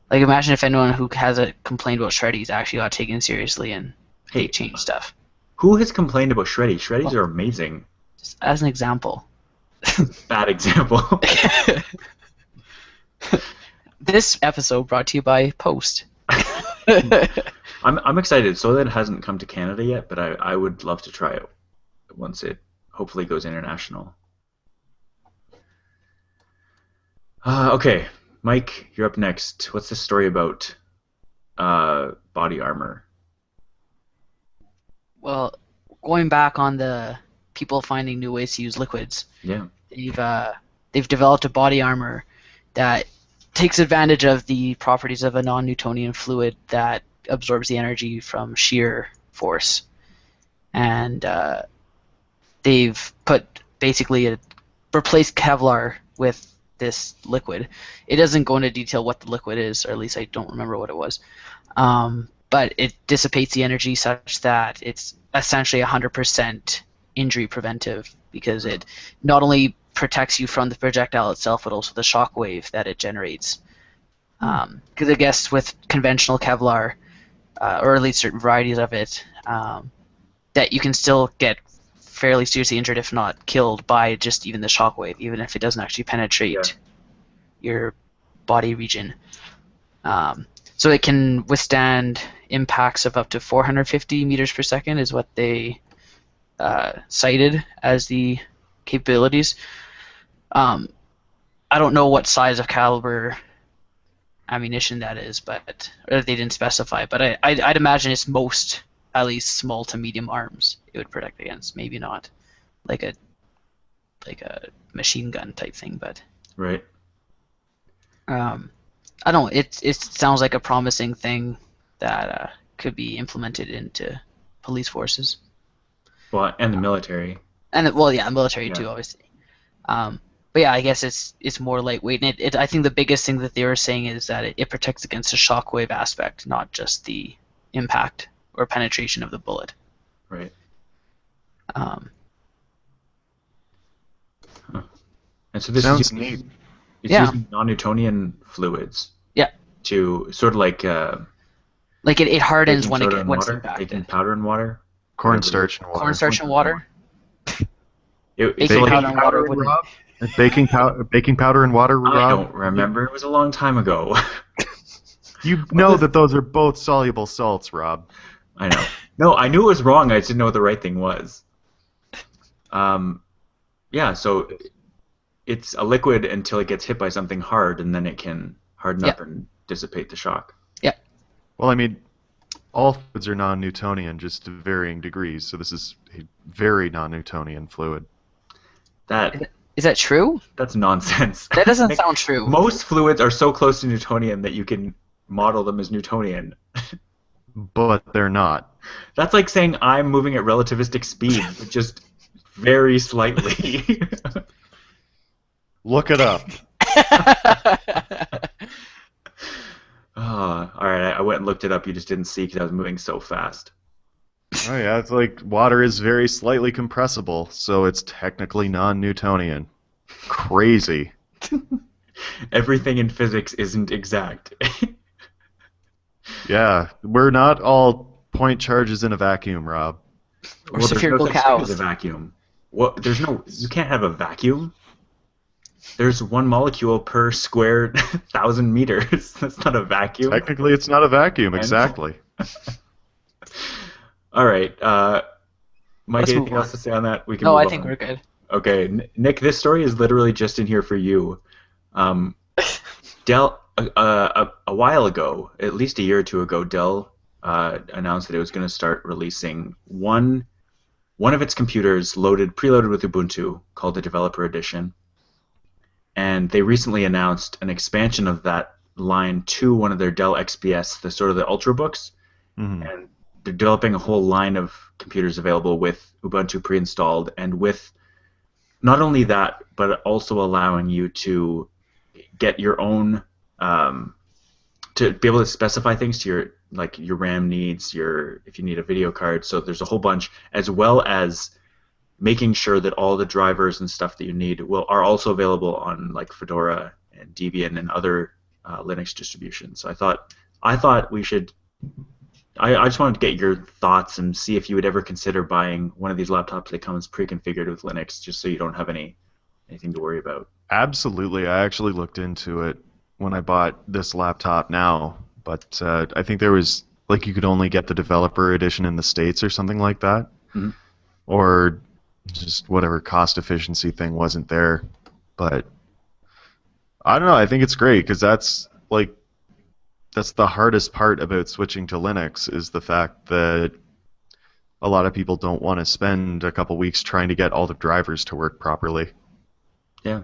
Like imagine if anyone who has a complaint about Shreddies actually got taken seriously and they Hey, changed stuff. who has complained about Shreddies? Shreddies Well, are amazing. just as an example. Bad example. This episode brought to you by Post. I'm excited. Soylent hasn't come to Canada yet, but I would love to try it once it hopefully goes international. Okay, Mike, you're up next. What's this story about body armor? Well, going back on the people finding new ways to use liquids, Yeah. they've developed a body armor that takes advantage of the properties of a non-Newtonian fluid that absorbs the energy from shear force, and they've replaced Kevlar with this liquid. It doesn't go into detail what the liquid is, or at least I don't remember what it was. But it dissipates the energy such that it's essentially 100% injury preventive because it not only protects you from the projectile itself, but also the shock wave that it generates. Because I guess with conventional Kevlar, or at least certain varieties of it, that you can still get fairly seriously injured, if not killed, by just even the shock wave, even if it doesn't actually penetrate your body region. So it can withstand impacts of up to 450 meters per second is what they cited as the capabilities. I don't know what size of caliber ammunition that is, but or they didn't specify. But I'd imagine it's most, at least small to medium arms it would protect against. Maybe not like a machine gun type thing, but Right. I don't know. It sounds like a promising thing that could be implemented into police forces. Well, and the military. And military too, obviously. But yeah, I guess it's more lightweight. And I think the biggest thing that they were saying is that it protects against the shockwave aspect, not just the impact or penetration of the bullet. Right. And so this Sounds is neat. It's Yeah. using non-Newtonian fluids. Yeah. To sort of like Like it hardens baking when soda it and when it's water, baking impacted. powder and water. Cornstarch and water. Cornstarch and water. It's Baking like, powder and water wouldn't. Rob? Baking powder and water, Rob? I don't remember. It was a long time ago. You know that those are both soluble salts, Rob. I know. No, I knew it was wrong. I just didn't know what the right thing was. Yeah, so it's a liquid until it gets hit by something hard, and then it can harden up and dissipate the shock. Well, I mean, all fluids are non-Newtonian, just to varying degrees, so this is a very non-Newtonian fluid. Is that true? That's nonsense. That doesn't sound true. Most fluids are so close to Newtonian that you can model them as Newtonian. But they're not. That's like saying I'm moving at relativistic speed, but just very slightly. Look it up. All right, I went and looked it up. You just didn't see because I was moving so fast. Oh yeah, it's like water is very slightly compressible, so it's technically non-Newtonian. Crazy. Everything in physics isn't exact. Yeah, we're not all point charges in a vacuum, Rob. Or Well, there's spherical no such thing as cows. a vacuum. What? You can't have a vacuum. There's one molecule per square 1,000 meters. That's not a vacuum. Technically, it's not a vacuum, I know. exactly. All right. Mike, Let's move anything else on. to say on that? We can No, move I on. think we're good. Okay, Nick, this story is literally just in here for you. Dell, a while ago, at least a year or two ago, Dell announced that it was going to start releasing one of its computers preloaded with Ubuntu called the Developer Edition. And they recently announced an expansion of that line to one of their Dell XPS, the sort of the Ultrabooks. Mhm. And they're developing a whole line of computers available with Ubuntu pre-installed, and with not only that, but also allowing you to get your own, to be able to specify things to your RAM needs, if you need a video card. So there's a whole bunch, as well as making sure that all the drivers and stuff that you need are also available on like Fedora and Debian and other Linux distributions. So I thought we should. I just wanted to get your thoughts and see if you would ever consider buying one of these laptops that comes pre-configured with Linux, just so you don't have anything to worry about. Absolutely. I actually looked into it when I bought this laptop now, but I think there was, like, you could only get the Developer Edition in the States or something like that. Mhm. Or just whatever cost efficiency thing wasn't there. But I don't know. I think it's great because that's the hardest part about switching to Linux is the fact that a lot of people don't want to spend a couple weeks trying to get all the drivers to work properly. Yeah.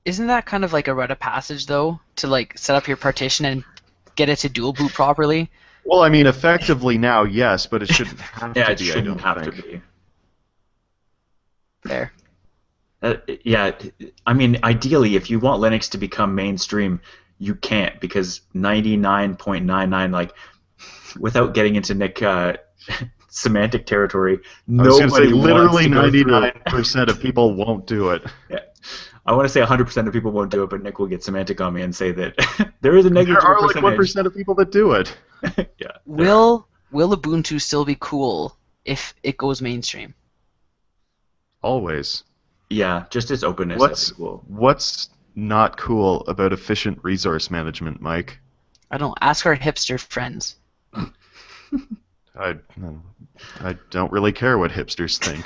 Isn't that kind of like a rite of passage, though, to like set up your partition and get it to dual boot properly? Well, I mean, effectively now, yes, but it shouldn't have Yeah, to it be. I shouldn't don't have to think. be. There. Yeah, I mean, ideally, if you want Linux to become mainstream, you can't, because 99.99, like, without getting into Nick semantic territory. I was going to say Nobody literally wants to go through. 99% of people won't do it. Yeah. I want to say 100% of people won't do it, but Nick will get semantic on me and say that there is a There negligible are like percentage. 1% of people that do it. Yeah. Will Ubuntu still be cool if it goes mainstream? Always. Yeah, just its openness. I think will. What's not cool about efficient resource management, Mike? I don't ask our hipster friends. I don't really care what hipsters think.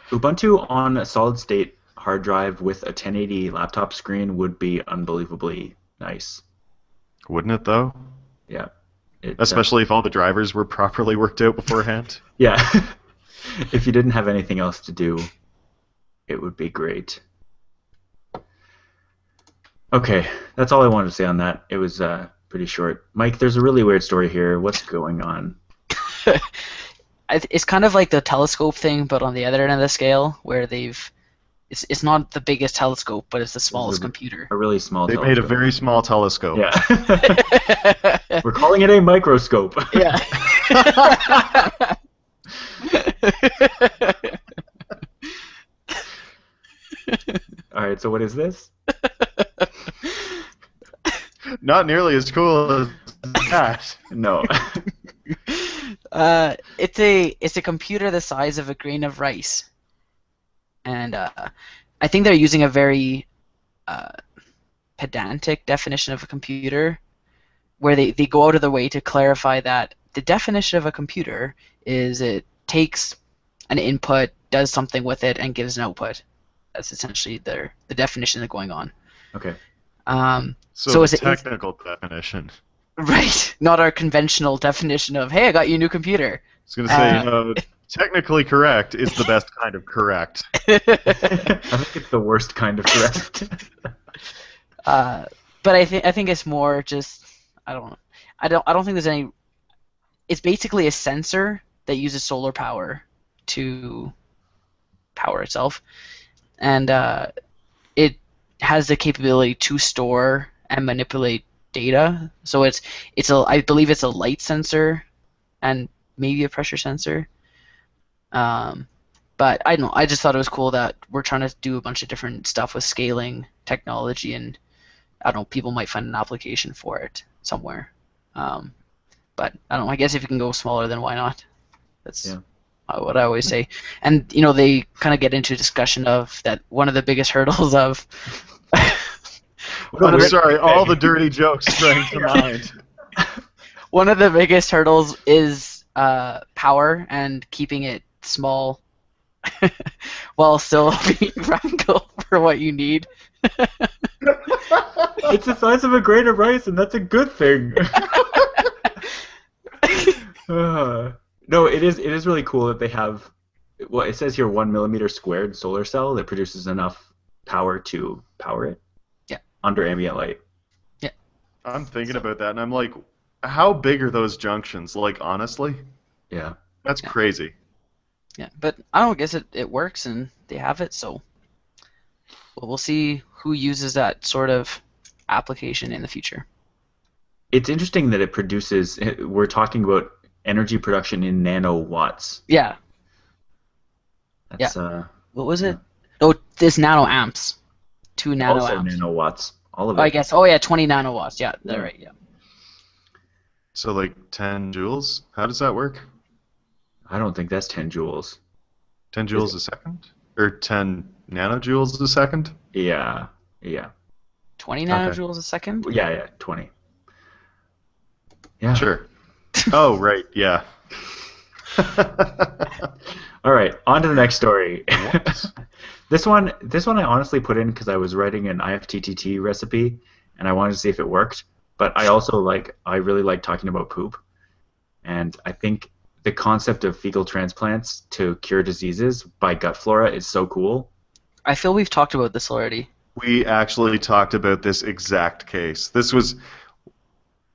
Ubuntu on a solid state hard drive with a 1080 laptop screen would be unbelievably nice. Wouldn't it, though? Yeah. Especially if all the drivers were properly worked out beforehand. Yeah. If you didn't have anything else to do, it would be great. Okay, that's all I wanted to say on that. It was pretty short. Mike, there's a really weird story here. What's going on? It's kind of like the telescope thing, but on the other end of the scale, where it's not the biggest telescope, but it's the smallest computer. A really small telescope. telescope. Made a very small telescope. Yeah. We're calling it a microscope. Yeah. All right, so what is this? Not nearly as cool as that. No. It's a computer the size of a grain of rice, and I think they're using a very pedantic definition of a computer, where they go out of the way to clarify that the definition of a computer is it takes an input, does something with it, and gives an output. That's essentially the definition that's going on. Okay. So it's a technical definition. Right, not our conventional definition of, hey, I got you a new computer. I was going to say, technically correct is the best kind of correct. I think it's the worst kind of correct. But I think it's more just, I don't think there's any. It's basically a sensor that uses solar power to power itself, and it has the capability to store and manipulate data. So I believe it's a light sensor and maybe a pressure sensor. But I don't know. I just thought it was cool that we're trying to do a bunch of different stuff with scaling technology, and I don't know, people might find an application for it somewhere. But I don't know. I guess if you can go smaller, then why not? That's what I always say. And they kind of get into a discussion of that one of the biggest hurdles of. I'm sorry, all the dirty jokes sprang to mind. One of the biggest hurdles is power and keeping it small while still being practical for what you need. It's the size of a grain of rice, and that's a good thing. No, it is really cool that they have. Well, it says here 1 millimeter squared solar cell that produces enough power to power it. Yeah. Under ambient light. Yeah. I'm thinking about that, and I'm like, how big are those junctions? Like, honestly? Yeah. That's crazy. Yeah, but I don't guess it works, and they have it, so we'll see who uses that sort of application in the future. It's interesting that it produces. We're talking about energy production in nanowatts. Yeah. That's, what was it? Oh, this nanoamps. 2 nanoamps. Also nanowatts. All of it. I guess. Oh yeah, 20 nanowatts. Yeah, that's right. Yeah. So like 10 joules? How does that work? I don't think that's 10 joules. 10 joules a second? Or 10 nanojoules a second? Yeah. Yeah. 20 nanojoules a second? Yeah, 20. Yeah. Sure. Oh, right, yeah. All right, on to the next story. This one I honestly put in because I was writing an IFTTT recipe, and I wanted to see if it worked. But I also really like talking about poop, and I think the concept of fecal transplants to cure diseases by gut flora is so cool. I feel we've talked about this already. We actually talked about this exact case. This was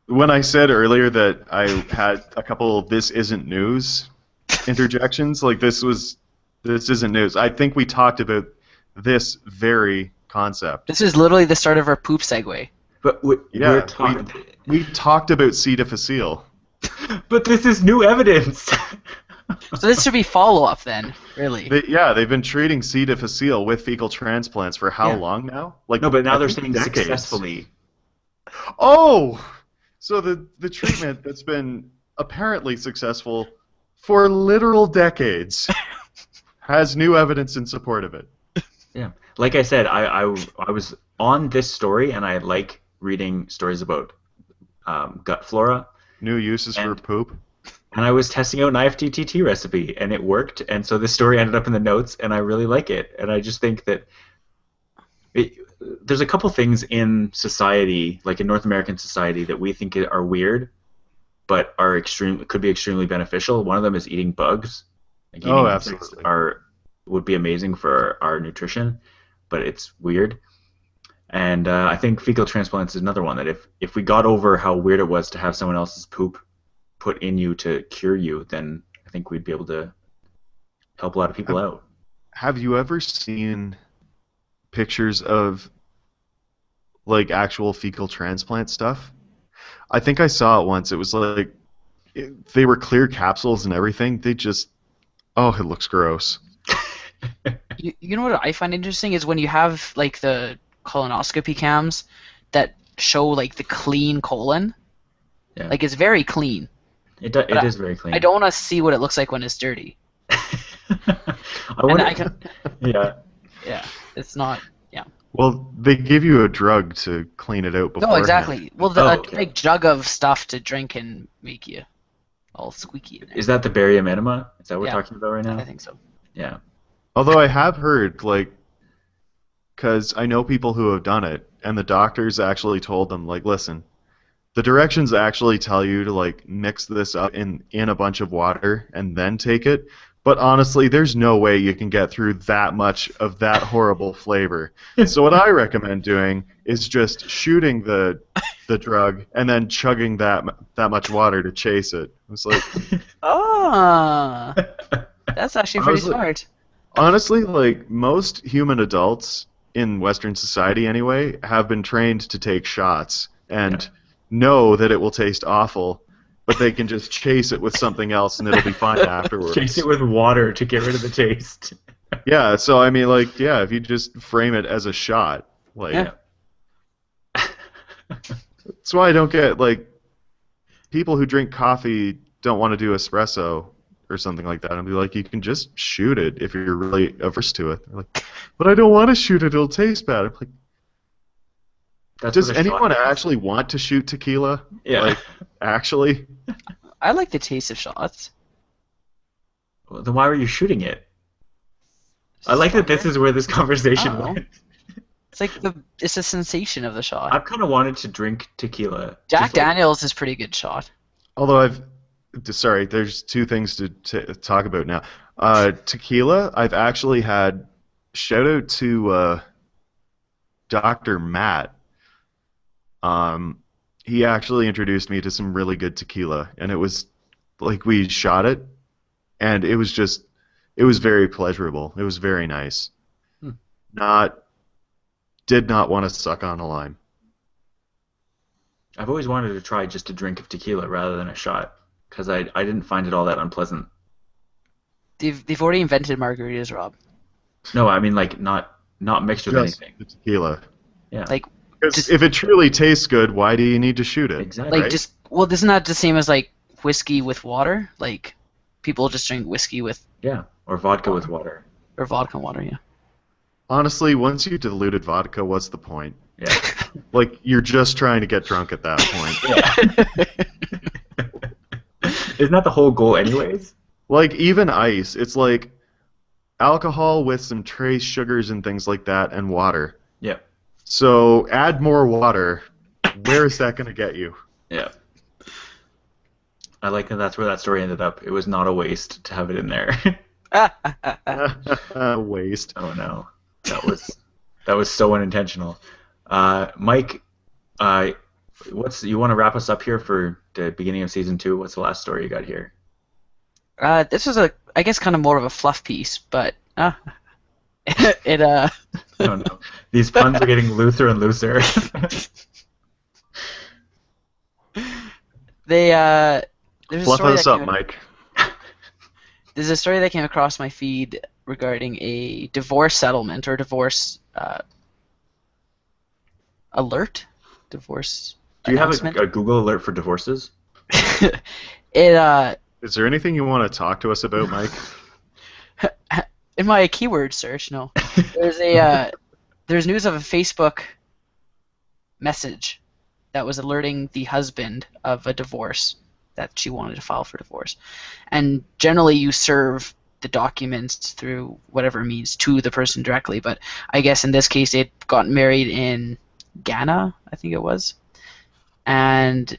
when I said earlier that I had a couple of "this isn't news" interjections. Like this isn't news. I think we talked about this very concept. This is literally the start of our poop segue. But we talked about C. difficile. But this is new evidence. So this should be follow-up then, really. They've been treating C. difficile with fecal transplants for how long now? No, but now I they're think saying decades. successfully. Oh! So the treatment that's been apparently successful for literal decades has new evidence in support of it. Yeah. Like I said, I was on this story, and I like reading stories about gut flora. New uses for poop. And I was testing out an IFTTT recipe, and it worked. And so this story ended up in the notes, and I really like it. And I just think that there's a couple things in society, like in North American society, that we think are weird, but could be extremely beneficial. One of them is eating bugs. Like eating insects would be amazing for our nutrition, but it's weird. And I think fecal transplants is another one that if we got over how weird it was to have someone else's poop put in you to cure you, then I think we'd be able to help a lot of people out. Have you ever seen pictures of like actual fecal transplant stuff? I think I saw it once. It was like they were clear capsules and everything. They just it looks gross. You know what I find interesting is when you have like the colonoscopy cams that show like the clean colon. Yeah. Like it's very clean. It is very clean. I don't want to see what it looks like when it's dirty. Yeah. Yeah, it's not. Yeah. Well, they give you a drug to clean it out before. No, exactly. Well, a big jug of stuff to drink and make you all squeaky in there. Is that the barium enema? Is that what we're talking about right now? I think so. Yeah. Although I have heard, because I know people who have done it, and the doctors actually told them, listen, the directions actually tell you to, mix this up in a bunch of water and then take it. But honestly, there's no way you can get through that much of that horrible flavor. So what I recommend doing is just shooting the drug and then chugging that much water to chase it. It's like, that's actually pretty smart. Honestly, most human adults in Western society anyway have been trained to take shots and know that it will taste awful, but they can just chase it with something else and it'll be fine afterwards. Chase it with water to get rid of the taste. Yeah, so I mean, if you just frame it as a shot, That's why I don't get, people who drink coffee don't want to do espresso or something like that. And be like, you can just shoot it if you're really averse to it. They're like, but I don't want to shoot it, it'll taste bad. I'm like, does anyone actually want to shoot tequila? Yeah. Actually? I like the taste of shots. Well, then why were you shooting it? I like that this is where this conversation went. It's it's a sensation of the shot. I've kind of wanted to drink tequila. Jack Daniels is pretty good shot. Although there's two things to talk about now. Tequila, I've actually had, shout out to Dr. Matt. He actually introduced me to some really good tequila, and it was we shot it, and it was very pleasurable. It was very nice. Did not want to suck on a lime. I've always wanted to try just a drink of tequila rather than a shot, because I didn't find it all that unpleasant. They've already invented margaritas, Rob. No, I mean not mixed with anything. The tequila. Yeah. Because if it truly tastes good, why do you need to shoot it? Exactly. Isn't that the same as whiskey with water? People just drink whiskey with or vodka with water. Or vodka and water, yeah. Honestly, once you diluted vodka, what's the point? Yeah. You're just trying to get drunk at that point. Yeah. Isn't that the whole goal anyways? Even ice, it's alcohol with some trace sugars and things like that and water. Yeah. So add more water. Where is that going to get you? Yeah. I like that that's where that story ended up. It was not a waste to have it in there. Waste. Oh no. That was so unintentional. Mike, you want to wrap us up here for the beginning of season 2? What's the last story you got here? This is I guess kind of more of a fluff piece, but it Oh no. These puns are getting looser and looser. there's a Fluff story us that up, came, Mike. there's a story that came across my feed regarding a divorce settlement or divorce alert, divorce Do you have announcement. a Google alert for divorces? It Is there anything you want to talk to us about, Mike? in my keyword search, no. There's news of a Facebook message that was alerting the husband of a divorce that she wanted to file for divorce. And generally you serve the documents through whatever means to the person directly, but I guess in this case they'd gotten married in Ghana, I think it was. And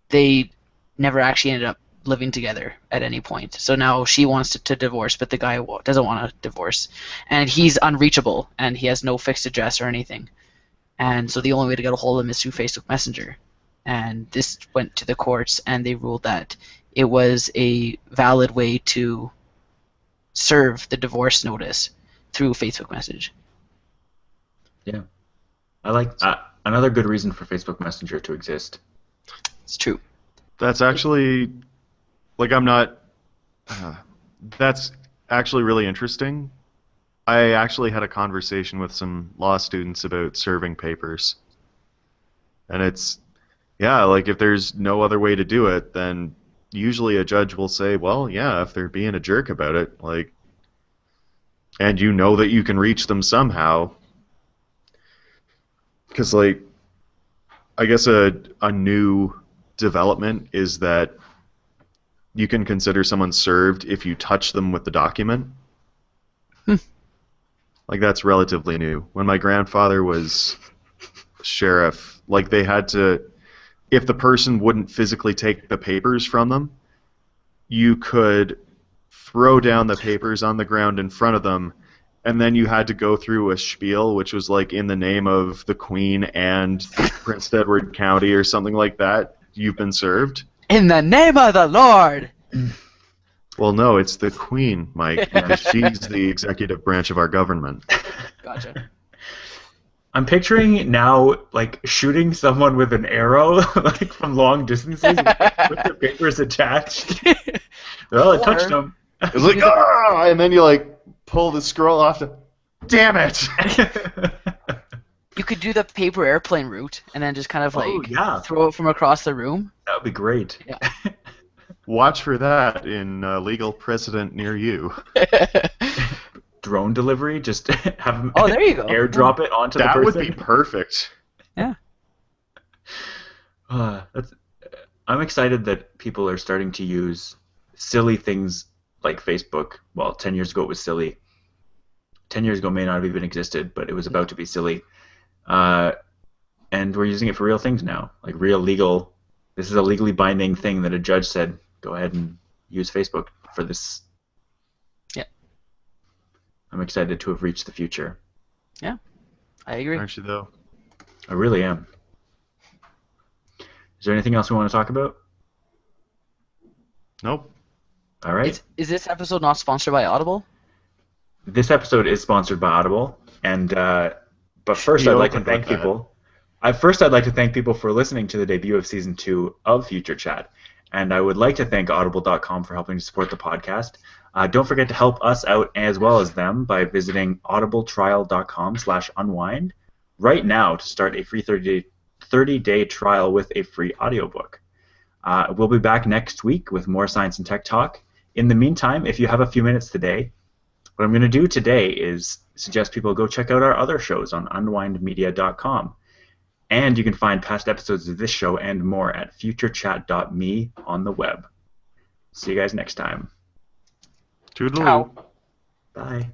they never actually ended up living together at any point. So now she wants to divorce, but the guy doesn't want to divorce. And he's unreachable, and he has no fixed address or anything. And so the only way to get a hold of him is through Facebook Messenger. And this went to the courts, and they ruled that it was a valid way to serve the divorce notice through Facebook message. Yeah. I like another good reason for Facebook Messenger to exist. It's true. That's actually, like, I'm not. That's actually really interesting. I actually had a conversation with some law students about serving papers. And it's, yeah, like if there's no other way to do it, then usually a judge will say, well, yeah, if they're being a jerk about it, like, and you know that you can reach them somehow. Because, like, I guess a new development is that you can consider someone served if you touch them with the document. Like, that's relatively new. When my grandfather was sheriff, like, they had to, if the person wouldn't physically take the papers from them, you could throw down the papers on the ground in front of them, and then you had to go through a spiel, which was like, in the name of the Queen and Prince Edward County or something like that, you've been served. In the name of the Lord! Well, no, it's the Queen, Mike, because she's the executive branch of our government. Gotcha. I'm picturing now, like, shooting someone with an arrow, like, from long distances with the papers attached. Well, it touched them. It's like, ah! And then you, like, pull the scroll off to, damn it! You could do the paper airplane route and then just kind of, like, yeah. throw it from across the room. That would be great. Yeah. Watch for that in legal precedent near you. Drone delivery, just have them there you go. airdrop it onto the person. That would be perfect. Yeah. I'm excited that people are starting to use silly things like Facebook. Well, 10 years ago it was silly. 10 years ago may not have even existed, but it was about to be silly. And we're using it for real things now, like real legal. This is a legally binding thing that a judge said, go ahead and use Facebook for this. Yeah. I'm excited to have reached the future. Yeah, I agree. Aren't you, though? I really am. Is there anything else we want to talk about? Nope. All right. Is this episode not sponsored by Audible? This episode is sponsored by Audible, and but first I'd like to thank people. First, I'd like to thank people for listening to the debut of Season 2 of Future Chat, and I would like to thank Audible.com for helping to support the podcast. Don't forget to help us out as well as them by visiting audibletrial.com/unwind right now to start a free 30-day trial with a free audiobook. We'll be back next week with more science and tech talk. In the meantime, if you have a few minutes today, what I'm going to do today is suggest people go check out our other shows on unwindmedia.com. And you can find past episodes of this show and more at futurechat.me on the web. See you guys next time. Toodaloo. Ciao. Bye.